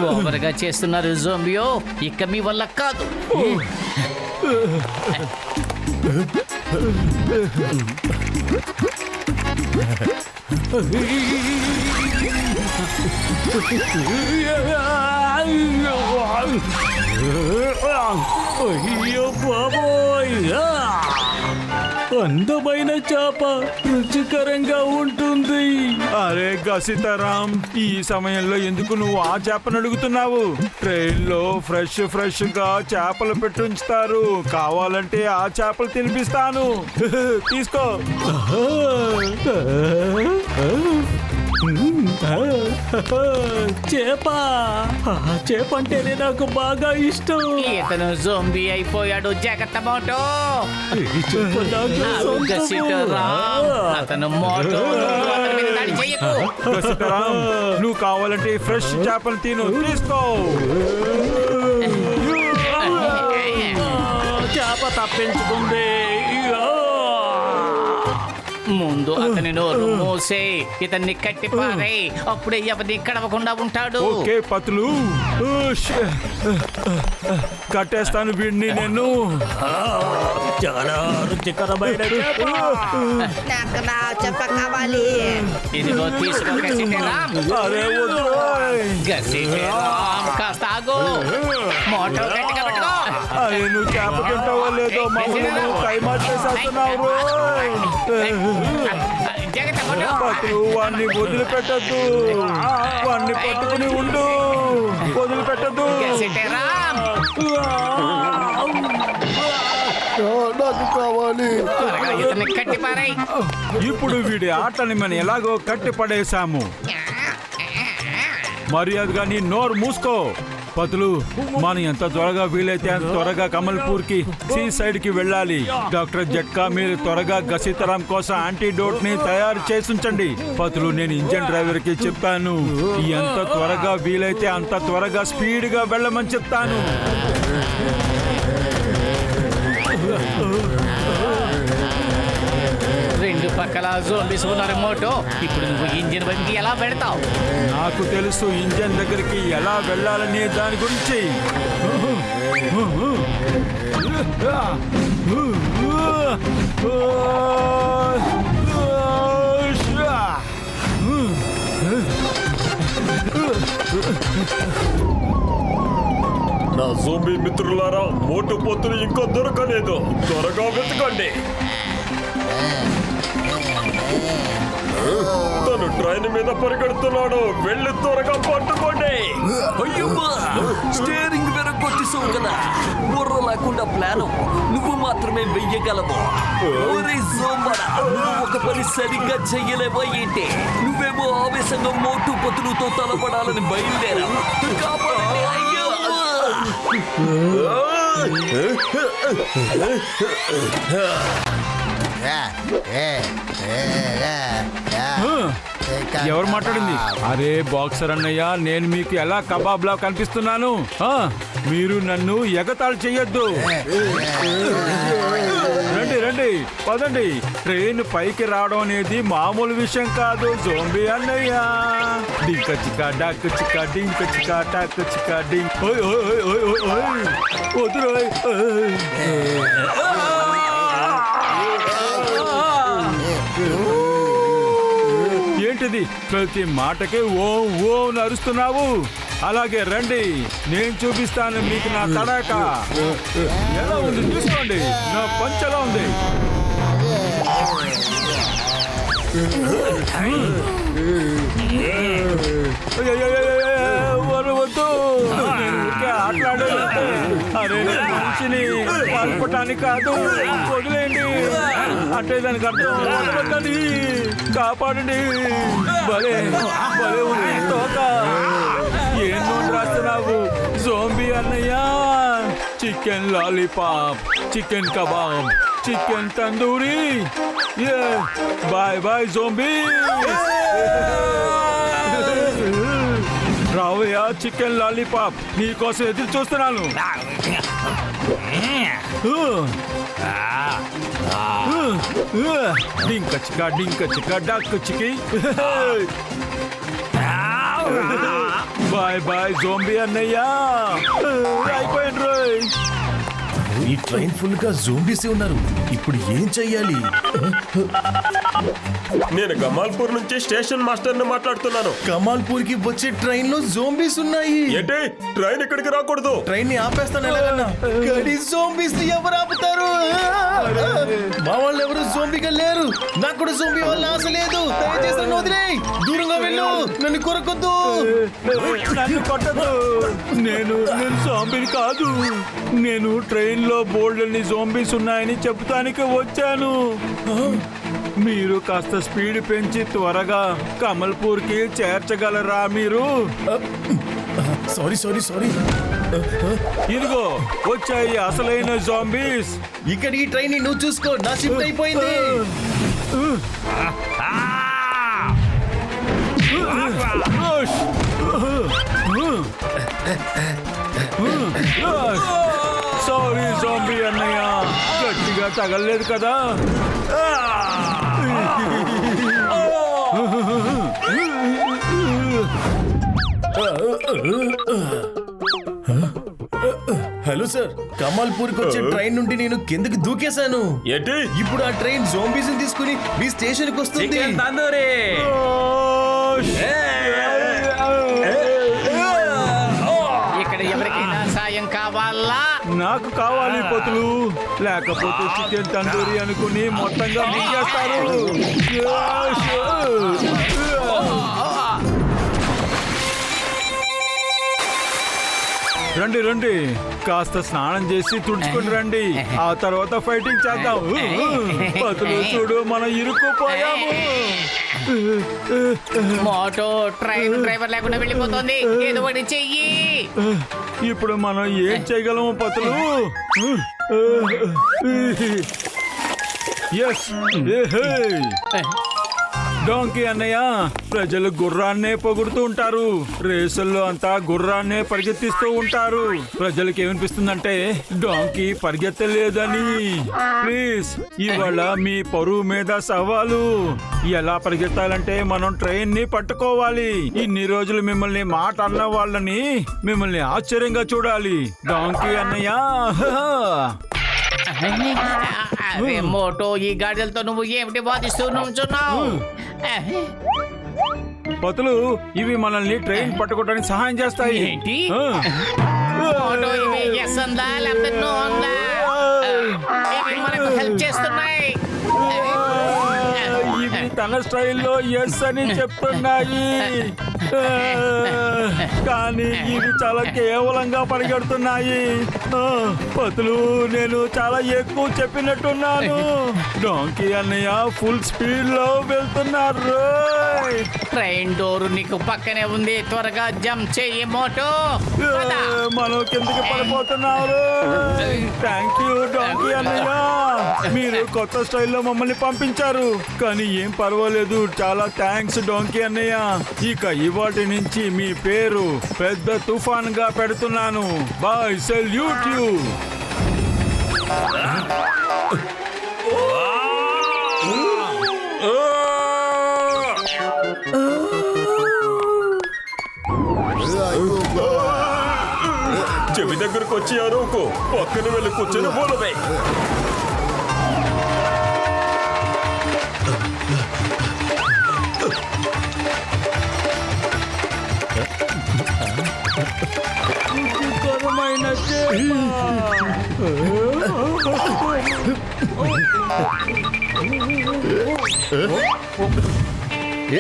ఓవర్గా చేస్తున్నారు జోంబియో, ఇక మీ వల్ల కాదు. అయ్యో బాబోయ్, అందమైన చేప రుచికరంగా ఉంటుంది. అరే గసితారాం, ఈ సమయంలో ఎందుకు నువ్వు ఆ చేపను అడుగుతున్నావు? ట్రైన్లో ఫ్రెష్ గా చేపలు పెట్టుంచుతారు. కావాలంటే ఆ చేపలు తినిపిస్తాను. తీసుకో. చేప అంటేనే నాకు బాగా ఇష్టం. ఇతను జోంబీ అయిపోయాడు, జాగ్రత్త మోటో. అతను మోటో, అతని మీద దాడి చెయ్యకు. గసితారాం, నువ్వు కావాలంటే ఫ్రెష్ చేపలు తిను. తీసుకో. చేప తప్పించుకుంది. ముందు అతని నోరు మూసే, ఇతన్ని కట్టి పారే, అప్పుడే ఎవరిని కడవకుండా ఉంటాడు. ఓకే పతులు, కట్టేస్తాను వీడిని నేను. చాలా రుచికరమైన చేప. నాకు నా చెప్ప కావాలి. ఇదిగో తీసుకో గసిటేరామ్. అరే వద్దు. గసిటేరామ్, కాస్త ఆగు. మోటార్ గట్టిగా పెట్టుకో. అరే నువ్వు చేప తింటావో లేదో మమ్మల్ని నువ్వు కై మార్చేసేస్తున్నావు. జాగ్రత్త పట్టు. పతులు వాడిని వదిలిపెట్టద్దు, వాడిని పట్టుకుని ఉండు, వదిలిపెట్టద్దు. గసిటేరామ్, నాకు కావాలి. త్వరగా ఇతన్ని కట్టి పారేయ్. ఇప్పుడు వీడి ఆటని మనం ఎలాగో కట్టి పడేశాము. మర్యాదగా నీ నోరు మూసుకో. పతులు, మనం ఎంత త్వరగా వీలైతే అంత త్వరగా కమల్పూర్ కి సీ సైడ్ కి వెళ్ళాలి. డాక్టర్ జట్కా, మీరు త్వరగా గసితరాం కోసం యాంటీడోట్ ని తయారు చేసి ఉంచండి. పతులు, నేను ఇంజన్ డ్రైవర్ కి చెప్పాను, ఎంత త్వరగా వీలైతే అంత త్వరగా స్పీడ్ గా వెళ్ళమని చెప్తాను. రెండు పక్కల జోంబీస్ ఉన్నారు మోటో. ఇప్పుడు నువ్వు ఇంజిన్ వైపుకి ఎలా పెడతావు? నాకు తెలుసు ఇంజన్ దగ్గరికి ఎలా వెళ్ళాలనే దాని గురించి. నా జోంబీ మిత్రులారా, మోటు పొత్తులు ఇంకా దొరకలేదు, త్వరగా వెతకండి. తను ట్రైన్ మీద పరిగెడుతున్నాడు, వెళ్ళి త్వరగా పట్టుకోండి. అయ్యమ్మా, స్టీరింగ్ వెనకొచ్చేసావు కదా. బుర్ర లేకుండా ప్లాను నువ్వు మాత్రమే వెయ్యగలవు. ఒరే జోంబడా, నువ్వు ఒక పని సరిగ్గా చెయ్యలేవా ఏంటి? నువ్వేమో ఆవేశంగా మోటు పొత్తులతో తలపడాలని బయలుదేరావు. కాపాడండి, అయ్యమ్మా. ఎవరు మాట్లాడింది? అరే బాక్సర్ అన్నయ్య, నేను మీకు ఎలా కబాబ్లా కనిపిస్తున్నాను? మీరు నన్ను ఎగతాళి చెయ్యొద్దు. రండి రండి, పదండి. ట్రైన్ పైకి రావడం అనేది మామూలు విషయం కాదు జోంబీ అన్నయ్య. డింక చిక్క డాక్ చిక్క డింక చిక్క టాక్ చిక్క డింక్. వదురోయ్. ఏంటిది? ప్రతి మాటకే ఓ ఓ నరుస్తున్నావు. అలాగే రండి, నేను చూపిస్తాను మీకు నా తడాక. ఎలా ఉంది చూసుకోండి, నా పంచలా ఉంది. వద్దు, నేను ఊరికే ఆటలాడే. అరే మనిషిని కలపటానికి కాదు, వదిలేయండి. అంటే దానికి అర్థం వదలొద్దని. కాపాడండి. భలే భలే ఉంది తోక. ఏం నూనె రాస్తున్నావు జోంబీ అన్నయ్య? Chicken lollipop, chicken kebab, chicken tandoori. Bye bye zombie. రావయ్యా చికెన్ లాలీపాప్, నీకోసం ఎదురు చూస్తున్నాను. డింక చిక్క డక్ చికి. బాయ్ బాయ్ జోంబీ అన్నయ్యా. అయిపోయింది రోయ్. ఈ ట్రైన్ ఫుల్ గా జోంబీస్ ఉన్నారు. ఇప్పుడు ఏం చెయ్యాలి? నేను గమాల్పూర్ నుంచి స్టేషన్ మాస్టర్ ని మాట్లాడుతున్నాను. కమాల్పూర్ కి వచ్చే ట్రైన్ లో జోంబీస్ ఉన్నాయి. ఏంటి? ట్రైన్ ఇక్కడికి రాకూడదు. ట్రైన్ ని ఆపేస్తాను ఎలాగన్నా, కానీ జోంబీస్ ని ఎవరు ఆపుతారు? మా వాళ్ళు ఎవరు జోంబీగా లేరు. నాకు కూడా జోంబీ వల్ల ఆశ లేదు. దయచేసి నన్ను వదిలేయ్, దూరంగా వెళ్ళు, నన్ను కొరకొద్దు. నన్ను కొట్టదు. నేను జోంబీని కాదు. నేను ట్రైన్ లో బోల్డెన్ని జోంబీస్ ఉన్నాయని చెప్తానికి వచ్చాను. మీరు కాస్త స్పీడ్ పెంచి త్వరగా కమల్పూర్ కి చేర్చగలరా మీరు? Sorry sorry sorry. ఇదిగో వచ్చాయి అసలైన జోంబీస్. ఇక్కడ ఈ ట్రైన్ ని నువ్వు చూసుకో, నా షిఫ్ట్ అయిపోయింది. సారీ జోంబీ అన్నయ్య గట్టిగా తగలలేదు కదా? హలో సార్, కమాల్పూర్కి వచ్చే ట్రైన్ నుండి నేను కిందకి దూకేశాను. ఏంటి? ఇప్పుడు ఆ ట్రైన్ జోంబీస్ తీసుకుని మీ స్టేషన్ కి వస్తుంది. ఇక్కడ ఎవరికైనా సాయం కావాలా? నాకు కావాలి పొతులు, లేకపోతే చికెన్ తందూరి అనుకుని మొత్తంగా మింగేస్తారు. రండి రండి, కాస్త స్నానం చేసి తుడుచుకుని రండి, ఆ తర్వాత ఫైటింగ్ చేద్దాం. పతులు చూడు, మనం ఇరుక్కుపోయాము. మోటో ట్రైన్ డ్రైవర్ లేకుండా వెళ్ళిపోతుంది, ఏదో ఒకటి చెయ్యి. ఇప్పుడు మనం ఏం చేయగలము పతులు? ఎస్, డాంకీ అన్నయ్య, ప్రజలు గుర్రాన్నే పొగుడుతూ ఉంటారు. రేసుల్లో అంతా గుర్రాన్నే పరిగెత్తిస్తూ ఉంటారు. ప్రజలకి ఏమనిపిస్తుందంటే డాంకీ పరిగెత్తలేదని. ప్లీజ్, ఇవాళ మీ పరువు మీద సవాలు. ఎలా పరిగెత్తాలంటే మనం ట్రైన్ ని పట్టుకోవాలి. ఇన్ని రోజులు మిమ్మల్ని మాట అన్న వాళ్ళని మిమ్మల్ని ఆశ్చర్యంగా చూడాలి డాంకీ అన్నయ్య. అరే మోటో, ఈ గాడిదలతో నువ్వు ఏమిటి వాదిస్తూ నుంచున్నావు? పతులు, ఇవి మనల్ని ట్రైన్ పట్టుకోవడానికి సహాయం చేస్తాయి. ఏంటి? మోటో, ఇవి ఎస్ అందా లేకపోతే నో అందా? ఇవి మనకు హెల్ప్ చేస్తున్నాయి. ఇవి తన స్టైల్లో ఎస్ అని చెప్తున్నాయి, కానీ ఇవి చాలా కేవలంగా పరిగెడుతున్నాయి. పతులు, నేను చాలా ఎక్కువ చెప్పినట్టున్నాను. డాంకీ అన్నయ్య ఫుల్ స్పీడ్ లో వెళ్తున్నారు. ట్రైన్ డోర్ నీకు పక్కనే ఉంది, త్వరగా జంప్ చెయ్యి మోటో. మనం కిందకి పడిపోతున్నారు. థ్యాంక్ యూ డాంకీ అన్నయ్య, మీరు కొత్త స్టైల్లో మమ్మల్ని పంపించారు, కానీ ఏం పర్వాలేదు. చాలా థ్యాంక్స్ డాంకీ అన్నయ్య. ఇక ఇవాటి నుంచి మీ పేరు పెద్ద తుఫాన్ గా పెడుతున్నాను. Bye, salute you. చెవి దగ్గరకు వచ్చి అరువుకు, పక్కన వెళ్ళి కూర్చొని బోలవే.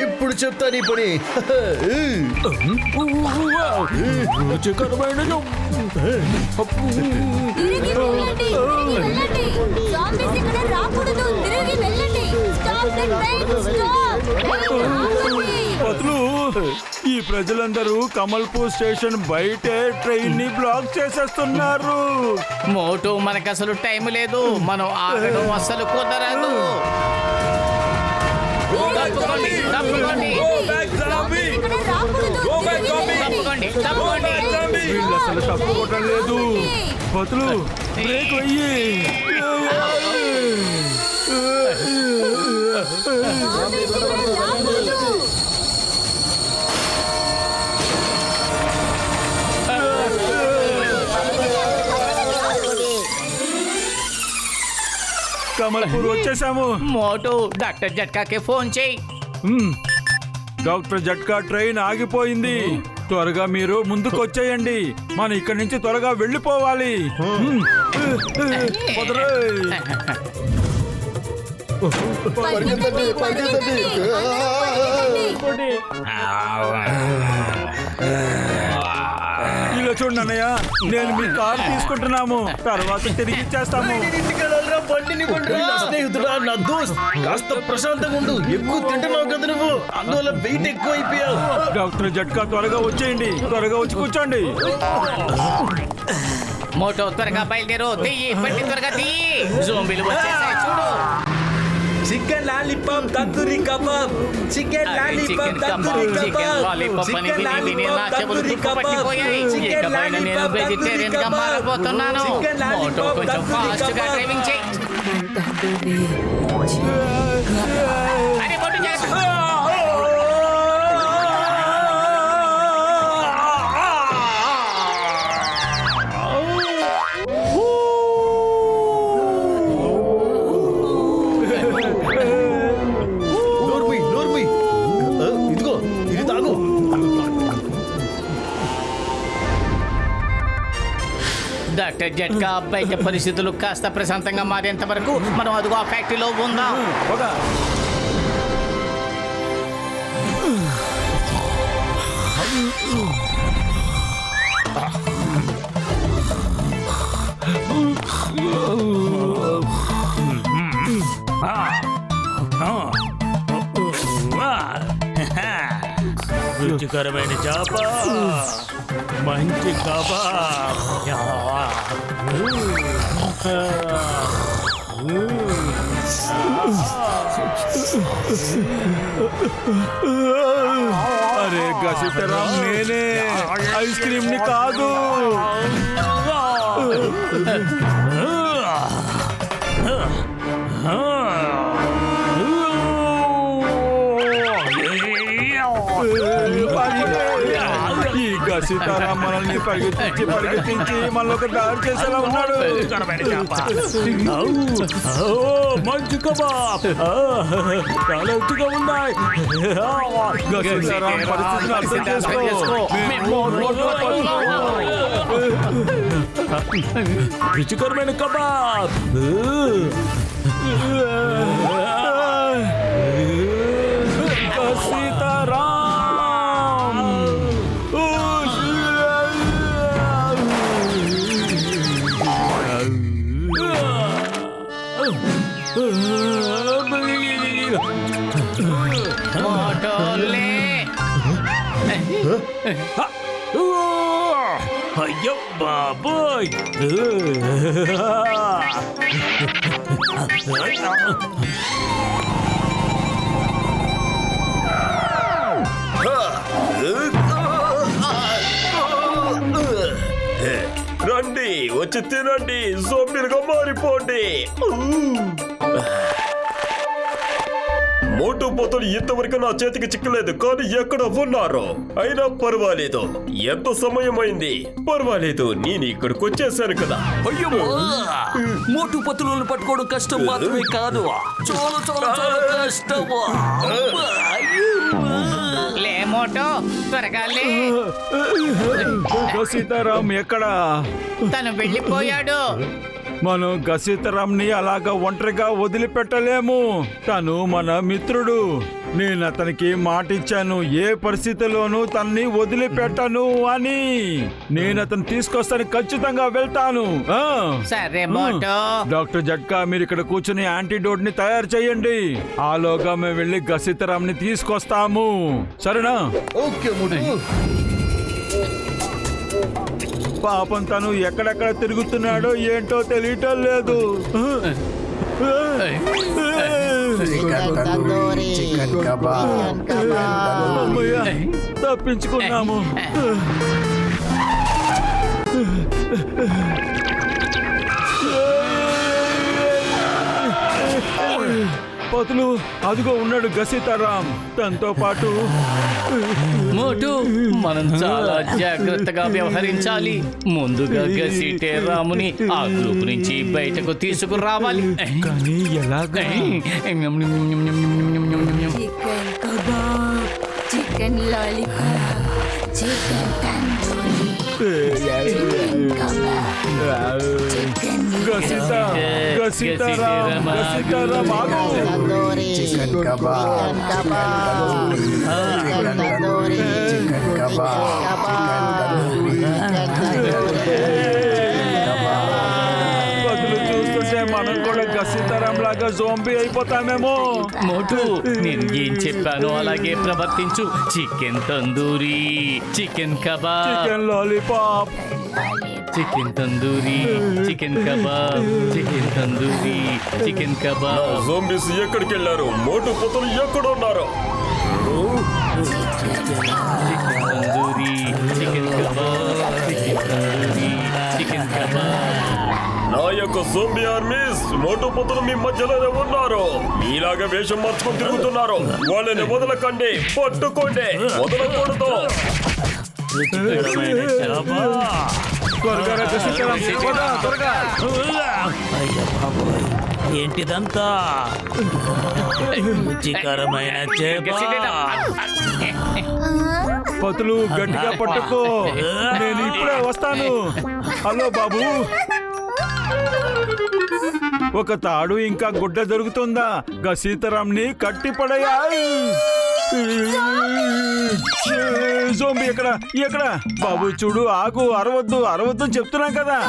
ఎప్పుడు చెప్తా నీ పని. రుచికరమైన తిరిగి వెళ్ళండి, తిరిగి వెళ్ళండి. జాంబీస్ ఇక్కడ రాకూడదు, తిరిగి వెళ్ళండి. Stop the train, stop. Patlu, ఈ ప్రజలందరూ కమల్పూర్ స్టేషన్ బయటే ట్రైన్ ని బ్లాక్ చేసేస్తున్నారు. మోటో, మనకు అసలు టైం లేదు, మనం ఆగడం అసలు కుదరదు. తప్పుకోండి, తప్పుకోండి, ఇక్కడ రాకూడదు, తిరిగి వెళ్ళండి. తప్పుకోండి, తప్పుకోండి. వీళ్ళు అసలు తప్పుకోవటం లేదు. పతులు, బ్రేక్ వెయ్యి. జాంబీస్ ఇక్కడ రాకూడదు. కమల్పూర్ వచ్చేసాము. మోటో, డాక్టర్ జట్కాకి ఫోన్ చేయి. డాక్టర్ జట్కా, ట్రైన్ ఆగిపోయింది. త్వరగా మీరు ముందుకు వచ్చేయండి, మనం ఇక్కడి నుంచి త్వరగా వెళ్ళిపోవాలి. పరిగెత్తండి, పరిగెత్తండి. ఇలా చూడండి అన్నయ్య, నేను మీ కారు తీసుకుంటున్నాము, తర్వాత తిరిగి ఇచ్చేస్తాము. నా స్నేహితుడా, నా దోస్త్, కాస్త ప్రశాంతంగా ఉండు. ఎక్కువ తింటున్నావు కదా నువ్వు, అందువల్ల వెయిట్ ఎక్కువ అయిపోయావు. డాక్టర్ జట్కా, త్వరగా వచ్చేయండి, త్వరగా వచ్చి కూర్చోండి. మోటో, త్వరగా బయలుదేరు, తీయి, బండి త్వరగా తీయి. జోంబీలు వచ్చేసాయి చూడు. Chicken lollipop tandoori kebab chicken chicken kebab chicken lollipop అని విని విని నా చెవులు పట్టిపోయాయి. ఇకపైన నేను వెజిటేరియన్ గా మారబోతున్నాను. మోటో కొంచెం ఫాస్ట్ గా డ్రైవింగ్ చేయి. అరే మోటో జాగ్రత్త. నోర్మి ఇదిగో ఇది తాగు. డాక్టర్ జట్కా బయట పరిస్థితులు కాస్త ప్రశాంతంగా మారేంత వరకు మనం అదిగో ఆ ఫ్యాక్టరీలో ఉందాం. రుచికరమైన చేప, మంచి కబాబ్. అరే గసితరాం నేనే, ఐస్ క్రీమ్ ని కాదు. ఈ గసితరాం మనల్ని పరిగెత్తించి మనలో ఒక దారి చేసేలా ఉన్నాడు. మంచి కబాబ్ చాలా రుచిగా ఉన్నాయి. గసితరాం పరిస్థితిని అర్థం చేసుకో. రుచికరమైన కబాబ్. మోటోలే. అయ్యో బాబోయ్. రండి, వచ్చి తినండి, జోంబీలుగా మారిపోండి. మోటు పోతులు ఇంతవరకు నా చేతికి చిక్కలేదు, కానీ ఎక్కడ ఉన్నారు? అయినా పర్వాలేదు, ఎంత సమయం అయింది? పర్వాలేదు, నేను ఇక్కడికి వచ్చేసాను కదా. అయ్యో మోటు పతులను పట్టుకోవడం కష్టం మాత్రమే కాదు, చాలా చాలా చాలా కష్టం. లే మోటో, త్వరగా లే. గసితరాం ఎక్కడా? తను వెళ్ళిపోయాడు. మనం గసితరాంని అలాగా ఒంటరిగా వదిలిపెట్టలేము. తను మన మిత్రుడు. నేను అతనికి మాట ఇచ్చాను, ఏ పరిస్థితిలోనూ తనని వదిలిపెట్టను అని. నేను అతను తీసుకొస్తాను, ఖచ్చితంగా వెళ్తాను. సరే మోటో. డాక్టర్ జట్కా, మీరు ఇక్కడ కూర్చుని యాంటీడోట్ ని తయారు చేయండి. ఆలోగా మేము వెళ్ళి గసితరాంని తీసుకొస్తాము. సరేనా? ఓకే మోటు. పాపం తను ఎక్కడెక్కడ తిరుగుతున్నాడో ఏంటో తెలియటం లేదు. చికెన్ కబాబ్ అమ్మయ్య, తప్పించుకున్నాము. పతులు, అదిగో ఉన్నాడు గసితరాం. తనతో పాటు మోటు, మనం చాలా జాగ్రత్తగా వ్యవహరించాలి. ముందుగా గసిటే రాముని ఆ గ్రూప్ నుంచి బయటకు తీసుకురావాలి. కానీ ఎలాగా? Chicken kebab, chicken lollipop, chicken tandoori, chicken kebab, chicken గసితరాం ఆగు. Tandoori chicken kebab chicken tandoori chicken kebab బదులు చూస్తుంటే మనం కూడా గసితరాం లాగా త్వరగా జోంబీ అయిపోతామేమో. మోటు నేను ఏం చెప్పానో అలాగే ప్రవర్తించు. Chicken tandoori, chicken kebab, chicken lollipop, chicken tandoori, chicken kebab, chicken tandoori, chicken kebab. Zombies ఎక్కడికి వెళ్ళారు? మోటు పొతులు ఎక్కడున్నారు? Chicken tandoori, chicken kebab, chicken tandoori, chicken kebab. నా యొక్క జోంబీ ఆర్మీస్ మోటు పొతులు మీ మధ్యలోనే ఉన్నారు. మీలాగా వేషం మార్చుకొని తిరుగుతున్నారు. వాళ్ళని వదలకండి, పట్టుకోండి, వదలకూడదు. త్వరగా రా, గసితరాం, త్వరగా. అయ్య బాబోయ్, ఏంటిదంతా? రుచికరమైన చేప. పతులు గట్టిగా పట్టుకో, నేను ఇప్పుడే వస్తాను. హలో బాబు, ఒక తాడు ఇంకా గుడ్డ దొరుకుతుందా? సీతారాంని కట్టి పడయా. జోంబీ ఎక్కడ ఎక్కడ? బాబు చూడు, ఆగు, అరవద్దు అరవద్దు చెప్తున్నా కదా.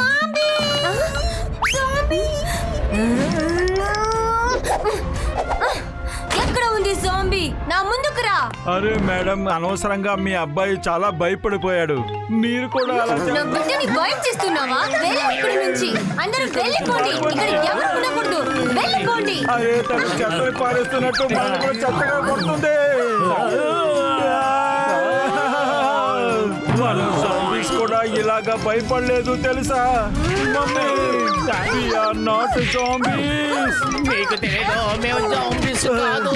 ఎక్కడ ఉంది జోంబీ? నా ముందుకు రా. అరే మేడం, అనవసరంగా మీ అబ్బాయి చాలా భయపడిపోయాడు. మీరు కూడా అలా నా బిడ్డని భయం చేస్తున్నావా? వెళ్ళి ఇక్కడి నుంచి. అందరూ వెళ్ళిపోండి. ఇక్కడ ఎవరు ఉండకూడదు. వెళ్ళిపోండి. అరే తను చెత్తని పారేస్తున్నట్టు మనం కూడా చెత్తగా పడుతుంది. మన zombies కూడా ఇలాగా భయపడలేదు తెలుసా mummy? We are not zombies. మీకు తెలియదు, మేము జోంబీస్ కాదు,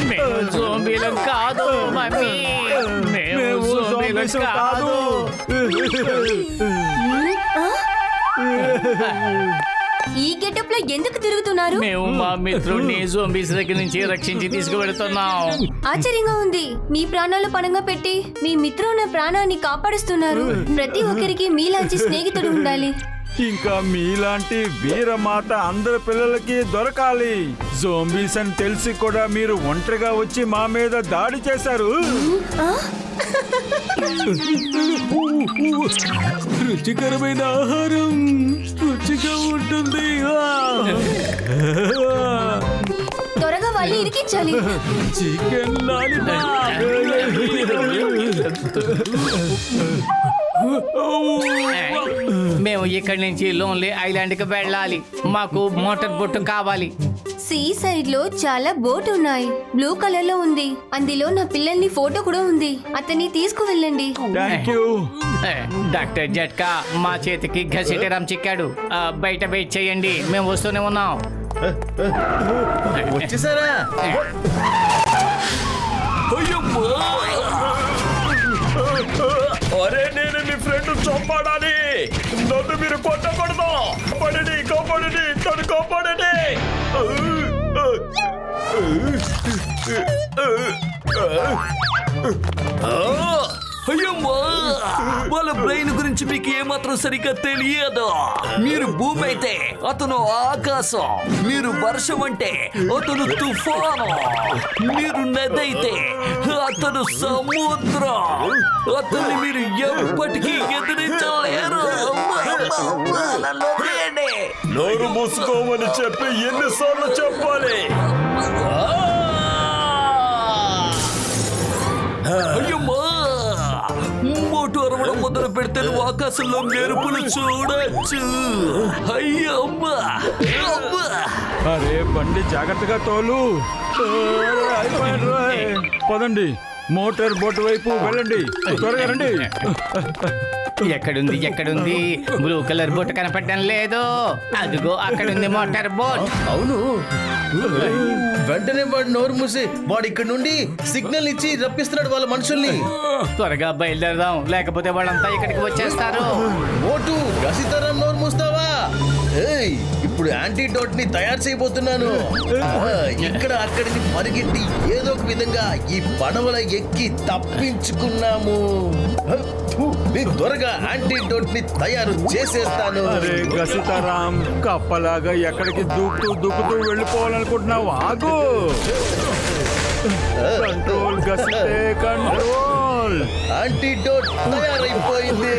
మేము జోంబీలం కాదు మమ్మీ, మేము జోంబీలం zombies కాదు. ఈ గెటప్ లో ఎందుకు తిరుగుతున్నారు? మేము మా మిత్రుడిని జోంబీస్ దగ్గర నుంచి రక్షించి తీసుకువెళ్తున్నాం. ఆశ్చర్యంగా ఉంది. మీ ప్రాణాలు పణంగా పెట్టి మీ మిత్రుల ప్రాణాన్ని కాపాడుస్తున్నారు. ప్రతి ఒక్కరికి మీలాంటి స్నేహితుడు ఉండాలి. ఇంకా మీలాంటి వీరమాత అందరి పిల్లలకి దొరకాలి. జోంబీస్ అని తెలిసి కూడా మీరు ఒంటరిగా వచ్చి మా మీద దాడి చేశారు. రుచికరమైన ఆహారం, రుచిగా ఉంటుంది. త్వరగా వాళ్ళు ఇరికించాలి. Chicken lollipop. మేము ఇక్కడి నుంచి లోన్లీ ఐలాండ్ కి వెళ్ళాలి. మాకు మోటార్ బోట్ కావాలి. సీ సైడ్ లో చాలా బోట్ ఉన్నాయి. బ్లూ కలర్ లో ఉంది. అందులో నా పిల్లల్ని ఫోటో కూడా ఉంది. అతన్ని తీసుకువెళ్ళండి. Thank you. డాక్టర్ జట్కా, మా చేతికి ఘసిటరాం చిక్కాడు. బయట వెయిట్ చేయండి, మేము వస్తూనే ఉన్నాం. వచ్చేసారా? అరే నేను మీ ఫ్రెండ్ చంపాడాలి. నన్ను మీరు కొట్టకూడదు. కాపాడండి, కాపాడండి, నన్ను కాపాడండి. అయ్యమ్మా, వాళ్ళ బ్రెయిన్ గురించి మీకు ఏమాత్రం సరిగ్గా తెలియదు. మీరు భూమి అయితే అతను ఆకాశం, మీరు వర్షం అంటే అతను తుఫాను, మీరు నది అయితే అతను సముద్రం. అతన్ని మీరు ఎప్పటికీ ఎదిరించలేరు. నోరు మూసుకోమని చెప్పి ఎన్నిసార్లు చెప్పాలి? అయ్యమ్మా, మోటు అరవడం మొదలు పెడితే నువ్వు ఆకాశంలో మెరుపులు చూడొచ్చు. అయ్యమ్మా, అమ్మా. అరే బండి జాగ్రత్తగా తోలు. అయిపోయాడు రోయ్. పదండి, మోటార్ బోట్ వైపు వెళ్ళండి. త్వరగా రండి. ఎక్కడుంది ఎక్కడుంది? బ్లూ కలర్ బోట్ కనపడడం లేదు. అదిగో అక్కడుంది మోటార్ బోట్. అవును, వెంటనే వాడు నోరు మూసి వాడు ఇక్కడ నుండి సిగ్నల్ ఇచ్చి రప్పిస్తున్నాడు వాళ్ళ మనుషుల్ని. త్వరగా బయలుదేరదాం, లేకపోతే వాళ్ళంతా ఇక్కడికి వచ్చేస్తారు. ఓటు గసితరం నోరు మూస్తావా? ఏయ్, ఇప్పుడు యాంటీడోట్ ని తయారు చేయబోతున్నాను. ఇక్కడ అక్కడికి పరిగెట్టి ఏదో ఒక విధంగా ఈ పడవల ఎక్కి తప్పించుకున్నాము. నేను త్వరగా యాంటీడోట్ ని తయారు చేసేస్తాను. అరే గసితారాం, కప్పలాగా ఎక్కడికి దూకుతూ వెళ్ళిపోవాలనుకుంటున్నావు? ఆగు. Control గసితే control. యాంటీడోట్ తయారైపోయింది.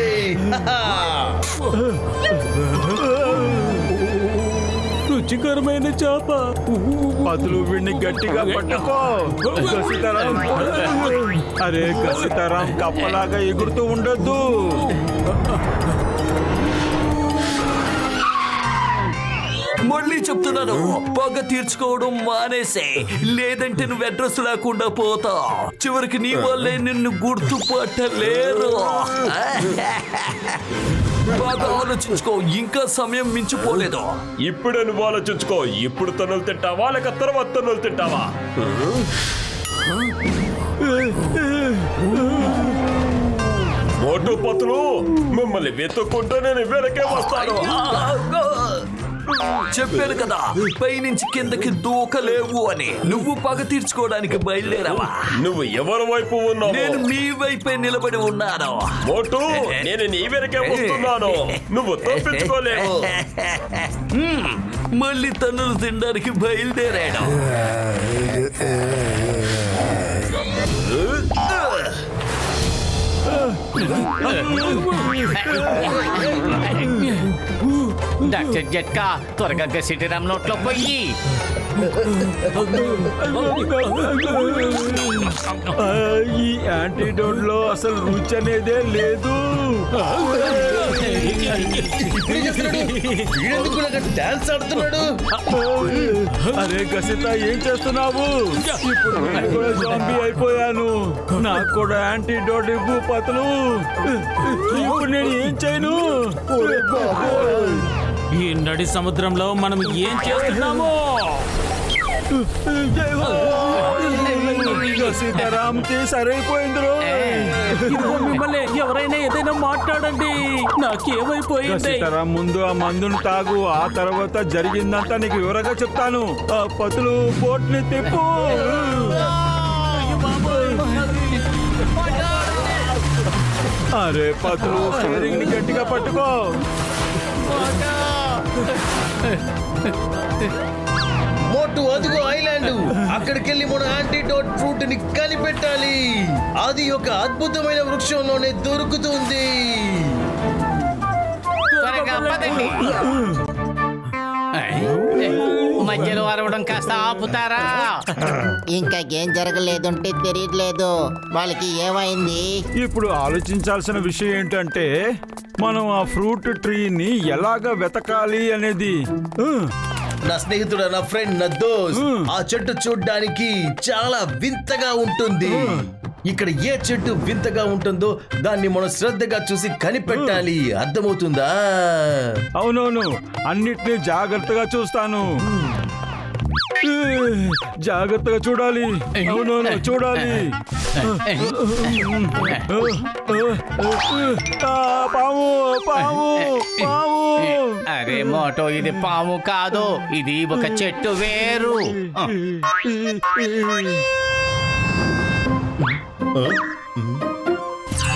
రుచికరమైన చేప. పతులు వీడిని గట్టిగా పట్టుకో. గసితరాం, అరే గసితరాం, కప్పలాగా ఎగురుతూ ఉండొద్దు. మళ్ళీ చెప్తున్నాను, పగ తీర్చుకోవడం మానేసే, లేదంటే నువ్వు అడ్రస్ లేకుండా పోతావు. చివరికి నీ వల్లే నిన్ను గుర్తుపట్టలేరు. బాగా ఆలోచించుకో, ఇంకా సమయం మించిపోలేదు. ఇప్పుడే నువ్వు ఆలోచించుకో. ఇప్పుడు తన్నులు తింటావా లేక తర్వాత తన్నులు తింటావా? మోటు పతులు, మిమ్మల్ని వెతుక్కుంటూ నేను వెనకే వస్తాను. చెప్పాను కదా, పైనుంచి కిందకి దూకలేవు అని. నువ్వు పగ తీర్చుకోవడానికి బయలుదేరావా? నువ్వు ఎవరి వైపు ఉన్నావు? నేను మీ వైపే నిలబడి ఉన్నాను. మోటు, నేను నీ వెనకే వస్తున్నాను. నువ్వు తప్పించుకోలేవు. మళ్ళీ తన్నులు తినడానికి బయలుదేరాడు. డాక్టర్ జట్కా, త్వరగా గసిటిరామ్ నోట్లో పోయి. ఈ యాంటీడోట్ లో అసలు రుచి అనేదే లేదు. వీడెందుకు డాన్స్ ఆడుతున్నాడు? అరే గసిత, ఏం చేస్తున్నావు? ఇప్పుడు నేను కూడా జాంబీ అయిపోయాను. నాకు కూడా యాంటీడోట్ ఇవ్వు పతులు. ఇప్పుడు నేను ఏం చేయను? ఈ నడి సముద్రంలో మనం ఏం చేస్తున్నామో? సీతారాంకి సరైపోయింది. ఇదిగో మిమ్మల్ని ఎవరైనా ఏదైనా మాట్లాడండి. నాకేమైపోయింది? సీతారాం, ముందు ఆ మందును తాగు, ఆ తర్వాత జరిగిందంతా నీకు వివరంగా చెప్తాను. ఆ పతులు బోట్ ని తిప్పు. అరే పతులు, స్టీరింగ్ ని గట్టిగా పట్టుకో. మోటు, అదిగో ఐలాండ్. అక్కడికెళ్ళి మన యాంటీడోట్ ఫ్రూట్ ని కనిపెట్టాలి. అది ఒక అద్భుతమైన వృక్షంలోనే దొరుకుతుంది. త్వరగా పదండి. మధ్యలో అరవడం కాస్త ఆపుతారా? ఇంకా ఏం జరగలేదంటే తెలియట్లేదు. వాళ్ళకి ఏమైంది? ఇప్పుడు ఆలోచించాల్సిన విషయం ఏంటంటే, మనం ఆ ఫ్రూట్ ట్రీని ఎలాగ వెతకాలి అనేది. నా స్నేహితుడు, నా ఫ్రెండ్, నా దోస్త్, ఆ చెట్టు చూడ్డానికి చాలా వింతగా ఉంటుంది. ఇక్కడ ఏ చెట్టు వింతగా ఉంటుందో దాన్ని మనం శ్రద్ధగా చూసి కనిపెట్టాలి. అర్థమవుతుందా? అవునవును, అన్నిటినీ జాగ్రత్తగా చూస్తాను. జాగ్రత్తగా చూడాలి. అవునవును, చూడాలి. పాము, పాము, పాము. అరే మోటో, ఇది పాము కాదు, ఇది ఒక చెట్టు వేరు.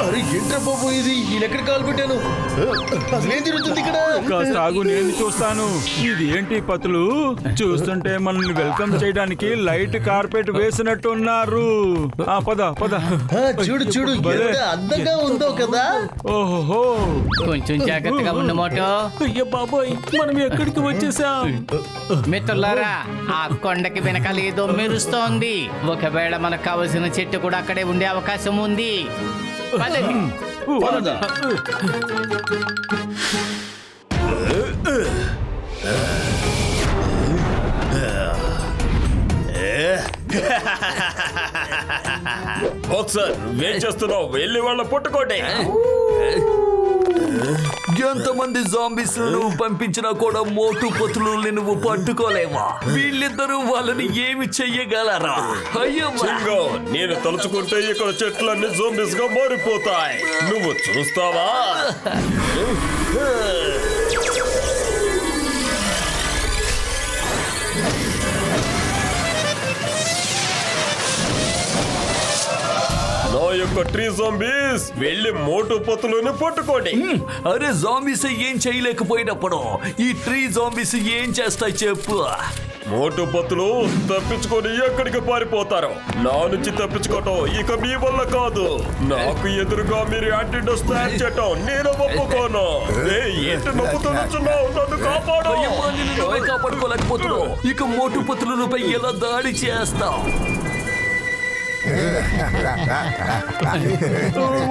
అరే ఏంట్రా బాబు ఇది? ఈయన ఎక్కడ కాలు పెట్టాను? అసలు ఏం జరుగుతుంది ఇక్కడ? కాస్త ఆగు, నేను చూస్తాను. ఇది ఏంటి పతులు? చూస్తుంటే మనల్ని వెల్కమ్ చేయడానికి లైట్ కార్పెట్ వేసినట్టు ఉన్నారు. పద పద. చూడు చూడు, ఎంత అందంగా ఉందో కదా. ఓహో, కొంచెం జాగ్రత్తగా ఉండు మోటో. అయ్యో బాబోయ్, మనం ఎక్కడికి వచ్చేసాం? మిత్రులారా, ఆ కొండకి వెనకాల ఏదో మెరుస్తోంది. ఒకవేళ మనకు కావలసిన చెట్టు కూడా అక్కడే ఉండే అవకాశం ఉంది. పదండి. పద. బాక్సర్, నువ్వేం చేస్తున్నావు? వెళ్ళి వాళ్ళ పట్టుకోండి. ఎంతమంది జాంబీస్ నువ్వు పంపించినా కూడా మోటు పతులని నువ్వు పట్టుకోలేవా? వీళ్ళిద్దరూ వాళ్ళని ఏమి చెయ్యగలరా? అయ్యో, చింగో, నేను తలుచుకుంటే ఇక్కడ చెట్లన్నీ జోంబీస్ గా మారిపోతాయి. నువ్వు చూస్తావా? నా యొక్క ట్రీ జాంబీస్, వెళ్ళి మోటు పతులను పట్టుకోండి. అరే జాంబీస్ ఏం చేయలేకపోయినప్పుడు ఈ ట్రీ జాంబీస్ ఏం చేస్తాయి చెప్పు? మోటు పత్తులు తప్పించుకొని ఎక్కడికి పారిపోతారు. నా నుంచి తప్పించుకోవటం ఇక మీ వల్ల కాదు. నాకు ఎదురుగా మీరు యాంటీడోస్ తయారు చేయటం నేను ఒప్పుకోను. ఏంటి నవ్వుతూ నుంచున్నావు? నన్ను కాపాడు. అయ్యమ్మా, నిన్ను నువ్వే కాపాడుకోలేకపోతున్నావు. ఇక మోటు పత్తులపై ఎలా దాడి చేస్తావు?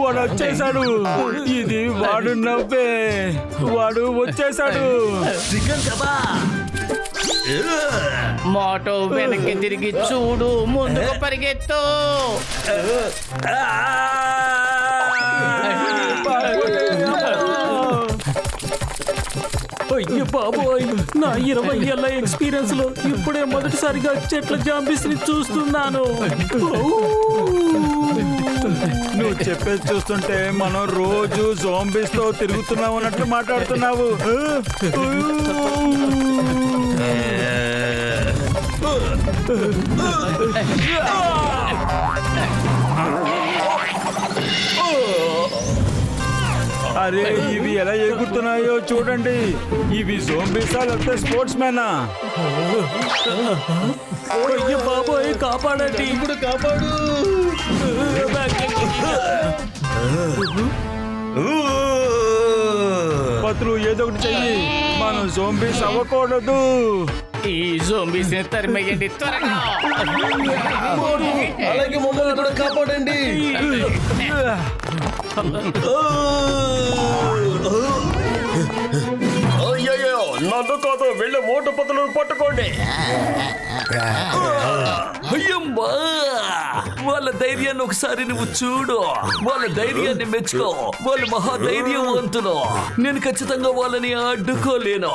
వాడు వచ్చేసాడు. ఇది వాడు నవ్వే. వాడు వచ్చేసాడు. Chicken kebab. మోటో వెనక్కి తిరిగి చూడు, ముందుకు పరిగెత్తు. అయ్యో బాబోయ్, నా 20 ఏళ్ల ఎక్స్పీరియన్స్ లో ఇప్పుడే మొదటిసారిగా చెట్ల జాంబీస్ ని చూస్తున్నాను. నువ్వు చెప్పేది చూస్తుంటే మనం రోజు జోంబీస్ తో తిరుగుతున్నాం అన్నట్లు మాట్లాడుతున్నావు. అరే, ఇవి ఎలా ఎగురుతున్నాయో చూడండి. ఇవి జోంబీసా లేకపోతే స్పోర్ట్స్ మ్యానా? అయ్యో బాబోయ్, కాపాడండి. ఇప్పుడు కాపాడు. పత్రులు ఏదో ఒకటి చెయ్యి. మనం జోంబీస్ అవ్వకూడదు. ఈ జోంబీస్ ని తరిమేయండి త్వరగా. అలాగే మమ్మల్ని కూడా కాపాడండి. అయ్యయ్యో, నన్ను కాదు, వెళ్ళి మోటు పత్తులను పట్టుకోండి. అయ్యమ్మా, వాళ్ళ ధైర్యాన్ని ఒకసారి నువ్వు చూడు. వాళ్ళ ధైర్యాన్ని మెచ్చుకో. వాళ్ళు మహాధైర్యవంతులు. నేను ఖచ్చితంగా వాళ్ళని అడ్డుకోలేను.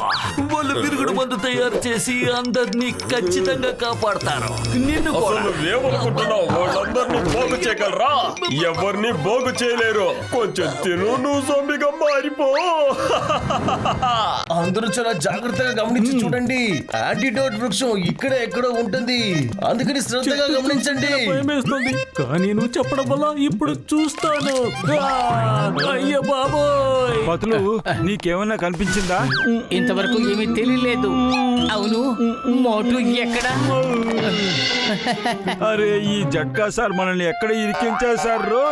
వాళ్ళు విరుగుడు మందు తయారు చేసి అందరినీ ఖచ్చితంగా కాపాడతారు. నిన్ను కూడా. అసలు నువ్వేమనుకుంటున్నావు? వాళ్ళందరినీ బాగు చేయగలరా? ఎవరిని బాగు చేయలేరు. కొంచెం తిను, నువ్వు జోంబీగా మారిపో. అందరూ చాలా జాగ్రత్తగా గమనించి చూడండి. యాంటీడోట్ వృక్షం ఇక్కడే ఎక్కడో ఉంటుంది. అందుకని శ్రద్ధగా గమనించండి. భయమేస్తుంది, కానీ నువ్వు చెప్పడం వల్ల ఇప్పుడు చూస్తాను. అయ్యో బాబోయ్. పతులు, నీకేమన్నా కనిపించిందా? ఇంతవరకు ఏమీ తెలియలేదు. అవును, మోటు ఎక్కడ? అరే, ఈ జట్కా సార్ మనల్ని ఎక్కడ ఇరికించేశారు?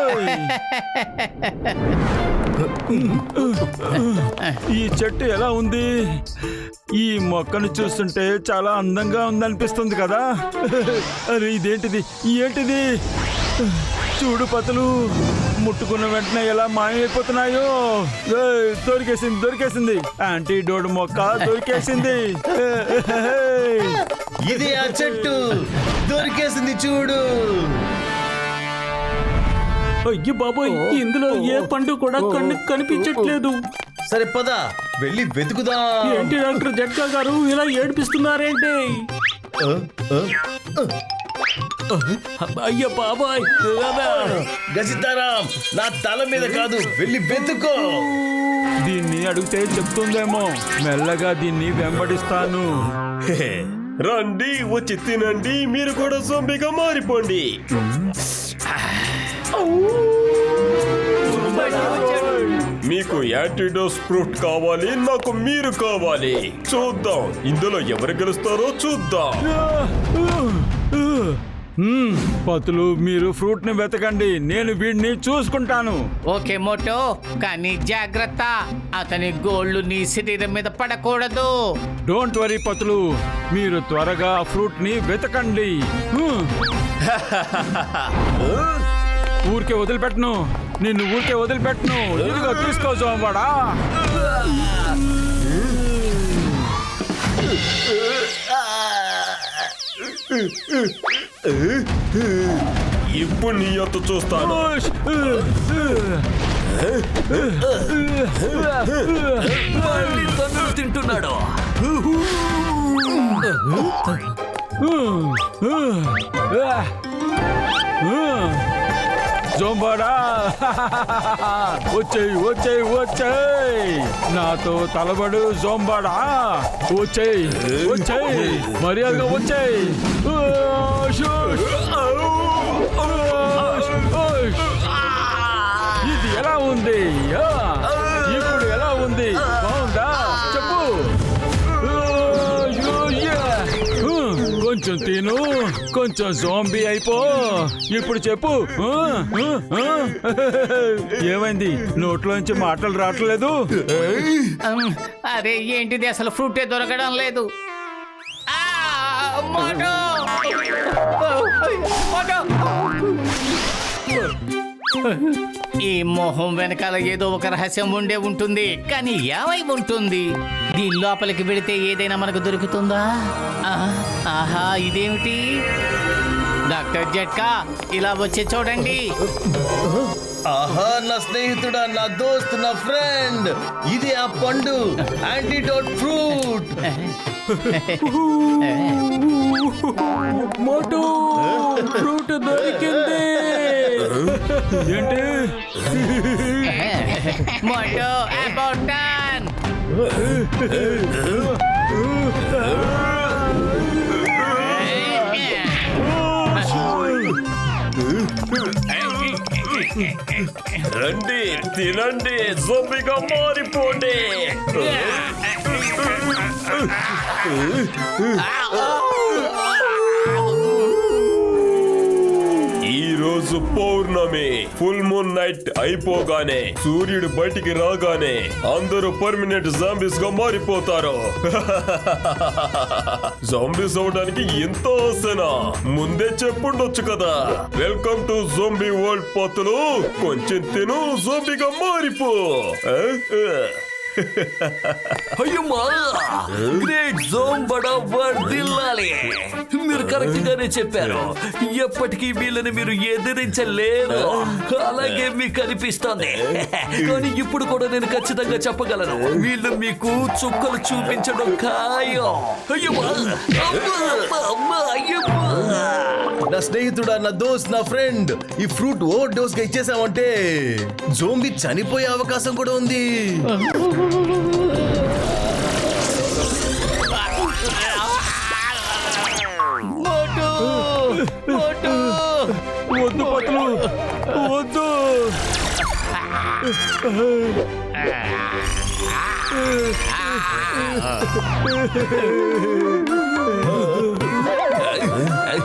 ఈ చెట్టు ఎలా ఉంది? ఈ మొక్కను చూస్తుంటే చాలా అందంగా ఉందనిపిస్తుంది కదా. అరే, ఇదేంటిది? ఏంటిది? చూడు పతులు, ముట్టుకున్న వెంటనే ఎలా మాయమైపోతున్నాయో. దొరికేసింది, దొరికేసింది. యాంటీడోట్ మొక్క దొరికేసింది. ఇది ఆ చెట్టు దొరికేసింది, చూడు. అయ్యో బాబోయ్, ఇందులో ఏ పండు కూడా కన్నుకు కనిపించట్లేదు. సరే పద, వెళ్ళి వెతుకుదాం. ఏంటి డాక్టర్ జట్కా గారు ఇలా ఏడిపిస్తున్నారేంటి? అయ్యో బాబాయ్, గజితారాం, నా తల మీద కాదు, వెళ్ళి వెతుకో. దీన్ని అడిగితే చెప్తుందేమో. మెల్లగా దీన్ని వెంబడిస్తాను. రండి, వచ్చి తినండి. మీరు కూడా జోంబీగా మారిపోండి. మీకు యాంటీడోస్ ఫ్రూట్ కావాలి, నాకు మీరు కావాలి. చూద్దాం ఇందులో ఎవరు గెలుస్తారో చూద్దాం. పతులు, మీరు ఫ్రూట్ ని వెతకండి, నేను వీడిని చూసుకుంటాను. ఓకే మోటో, కానీ జాగ్రత్త, అతని గోళ్ళు నీ శరీరం మీద పడకూడదు. డోంట్ వరీ పతులు, మీరు త్వరగా ఫ్రూట్ ని వెతకండి. ఊరికే వదిలిపెట్టను, నిన్ను ఊరికే వదిలిపెట్టను. ఇదిగో తీసుకో సోమవాడా. ఇప్పుడు నీ యొత్త చూస్తాను. మళ్ళీ తన్నులు తింటున్నాడు. జోంబాడా, వచ్చేయ్ వచ్చేయ్ వచ్చేయ్, నాతో తలబడు జోంబాడా. వచ్చేయ్ వచ్చేయ్, మర్యాదగా వచ్చేయ్. ఇది ఎలా ఉంది? ఇప్పుడు ఎలా ఉంది? బాగుందా? చెప్పు. కొంచెం తిను, కొంచెం జోంబీ అయిపో. ఇప్పుడు చెప్పు, ఏమైంది? నోట్లోంచి మాటలు రావట్లేదు. అరే ఏంటిది, అసలు ఫ్రూటే దొరకడం లేదు. మోటో! మోటో! ఈ మొహం వెనకాల ఏదో ఒక రహస్యం ఉండే ఉంటుంది, కానీ ఏమై ఉంటుంది? దీని లోపలికి వెళితే ఏదైనా మనకు దొరుకుతుందా? ఆహా, ఇదేమిటి? డాక్టర్ జట్కా, ఇలా వచ్చి చూడండి. ఆహా, నా స్నేహితుడా, నా దోస్త్, నా ఫ్రెండ్, ఇది ఆ పండు, యాంటీడోట్ ఫ్రూట్. మోటు, ఫ్రూట్ దొరికింది. ఏంటి? Motu about turn. రండి, తినండి, జోంబీగా మారిపోండి. ఈ రోజు పౌర్ణమి, ఫుల్ మూన్ నైట్ అయిపోగానే, సూర్యుడు బయటికి రాగానే అందరూ పర్మనెంట్ జాంబీస్ గా మారిపోతారు. జాంబీస్ అవడానికి ఎంత ఆశనా? ముందే చెప్పుండొచ్చు కదా. Welcome to zombie world Patlu. కొంచెం తిను, జోంబీగా మారిపో. అయ్యమ్మా, గ్రేట్ జోంబడా వర్ధిల్లాలి. మీరు కరెక్ట్ గానే చెప్పారు. ఎప్పటికీ వీళ్ళని మీరు ఎదిరించలేరు, అలాగే మీకు అనిపిస్తుంది. కానీ ఇప్పుడు కూడా నేను ఖచ్చితంగా చెప్పగలను, వీళ్ళు మీకు చుక్కలు చూపించడం ఖాయం. అయ్యమ్మా, అమ్మా, అయ్యమ్మా. నా స్నేహితుడా, నా దోస్త్, నా ఫ్రెండ్, ఈ ఫ్రూట్ ఓవర్ డోస్ గా ఇచ్చేసామంటే జోంబీ చనిపోయే అవకాశం కూడా ఉంది. వద్దు పతులు, వద్దు.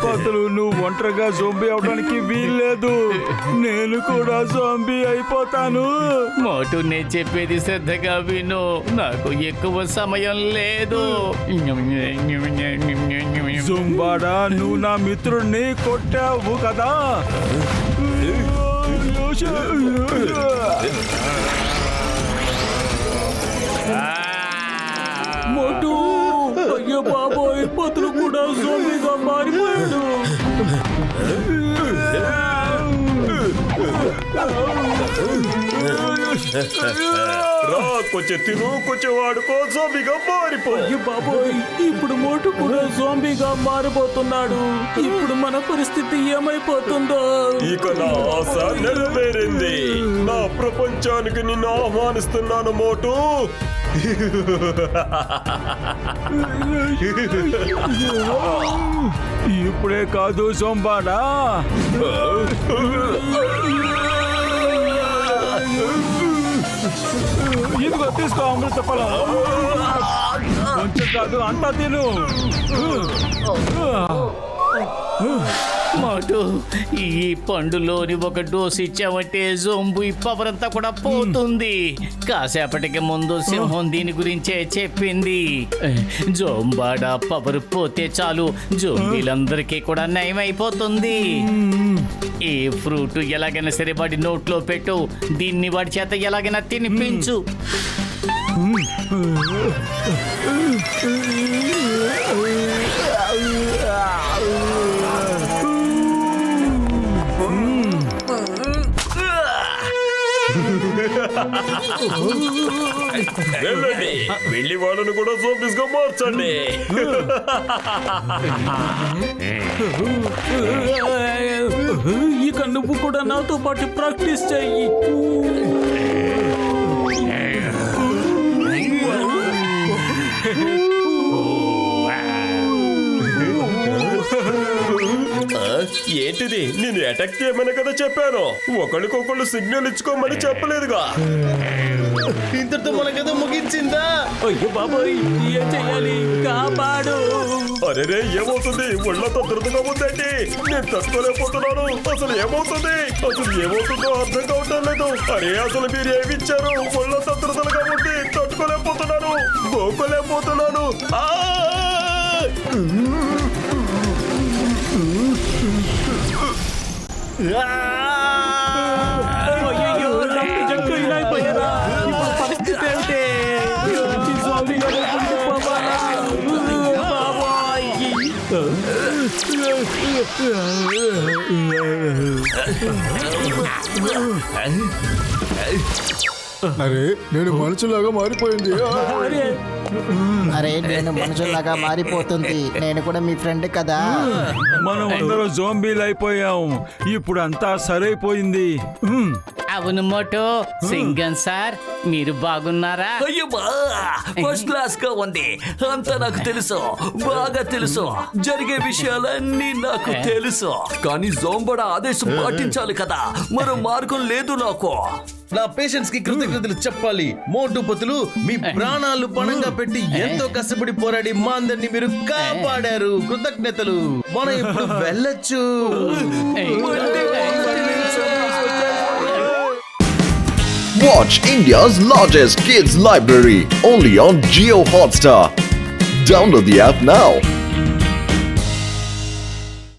పతులు, నువ్వు ఒంటరిగా జోంబీ అవడానికి వీల్లేదు. నేను కూడా జోంబీ అయిపోతాను. మోటు, నేను చెప్పేది శ్రద్ధగా విను, నాకు ఎక్కువ సమయం లేదు. జుంబాడా, నువ్వు నా మిత్రుడిని కొట్టావు కదా. మోటు, అయ్యో బాబోయ్, పతులు కూడా జోంబీగా మారిపోయాడు. రా, కొంచెం తిను, కొంచెం వాడుకో, జోంబీగా మారిపో. అయ్యో బాబోయ్, ఇప్పుడు మోటు కూడా జోంబీగా మారిపోతున్నాడు. ఇప్పుడు మన పరిస్థితి ఏమైపోతుందో? ఇక నా ఆశ నెరవేరింది. నా ప్రపంచానికి నిన్ను ఆహ్వానిస్తున్నాను మోటు. ఇప్పుడే కాదు జోంబాడా. ఇదిగో తీసుకో అమృత ఫలం. కొంచెం కాదు, అంతా తిను. మోటు, ఈ పండులోని ఒక డోసు ఇచ్చామంటే జోంబీ పవర్ అంతా కూడా పోతుంది. కాసేపటికి ముందు సింహం దీని గురించే చెప్పింది. జోంబాడా పవర్ పోతే చాలు, జోంబీలందరికీ కూడా నయమైపోతుంది. ఈ ఫ్రూట్ ఎలాగైనా సరే వాడి నోట్లో పెట్టు, దీన్ని వాడి చేత ఎలాగైనా తినిపించు. వెళ్ళండి, వెళ్ళి వాళ్ళను కూడా జోంబీస్ గా మార్చండి. ఇక నువ్వు కూడా నాతో పాటు ప్రాక్టీస్ చెయ్యి. ఏంటిది? నేను అటాక్ చేయమని కదా చెప్పాను. ఒకరికొకళ్ళు సిగ్నల్ ఇచ్చుకోమని చెప్పలేదుగా. ఇంతటితో మన కథ ముగించిందా? అయ్యో బాబోయ్, ఏం చెయ్యాలి? కాపాడు. అరే ఏమవుతుంది? ఒళ్ళతో దురదగా ఉందండి. నేను తట్టుకోలేకపోతున్నాను. అసలు ఏమవుతుందో అర్థం కావటం లేదు. అరే అసలు మీరు ఏమిచ్చారు? ఒళ్ళతో దురదలుగా ఉంది. తట్టుకోలేకపోతున్నాను. గోకోలేకపోతున్నాను. అయ్యయ్యో, డాక్టర్ జట్కా ఇలా అయిపోయారా? ఇప్పుడు పరిస్థితి ఏంటి? వచ్చి స్వామి గారు ఉండిపోవాలా? బాబోయ్. అరే నేను మనుషులాగా మారిపోయింది. అరే అరే నేను మనుషుల్లాగా మారిపోతుంది. నేను కూడా మీ ఫ్రెండ్ కదా. మనం అందరం జోంబీలు అయిపోయాం. ఇప్పుడు అంతా సరైపోయింది. అవును మోటో, సింగన్ సార్ మీరు బాగున్నారా? అయ్యబ్బా ఫస్ట్ క్లాస్ గా ఉంది. అంతా నాకు తెలుసు, బాగా తెలుసు. జరిగే విషయాలన్నీ నాకు తెలుసు. కానీ జోంబడ ఆదేశం పాటించాలి కదా, మరో మార్గం లేదు నాకు. నా పేషెంట్స్ కి కృతజ్ఞతలు చెప్పాలి. మోటుపతులు మీ ప్రాణాలు పణంగా పెట్టి ఎంతో కష్టపడి పోరాడి మా అందరినీ మీరు కాపాడారు. కృతజ్ఞతలు. మనం ఇప్పుడు వెళ్ళొచ్చు. Watch India's largest kids library only on Jio Hotstar. Download the app now.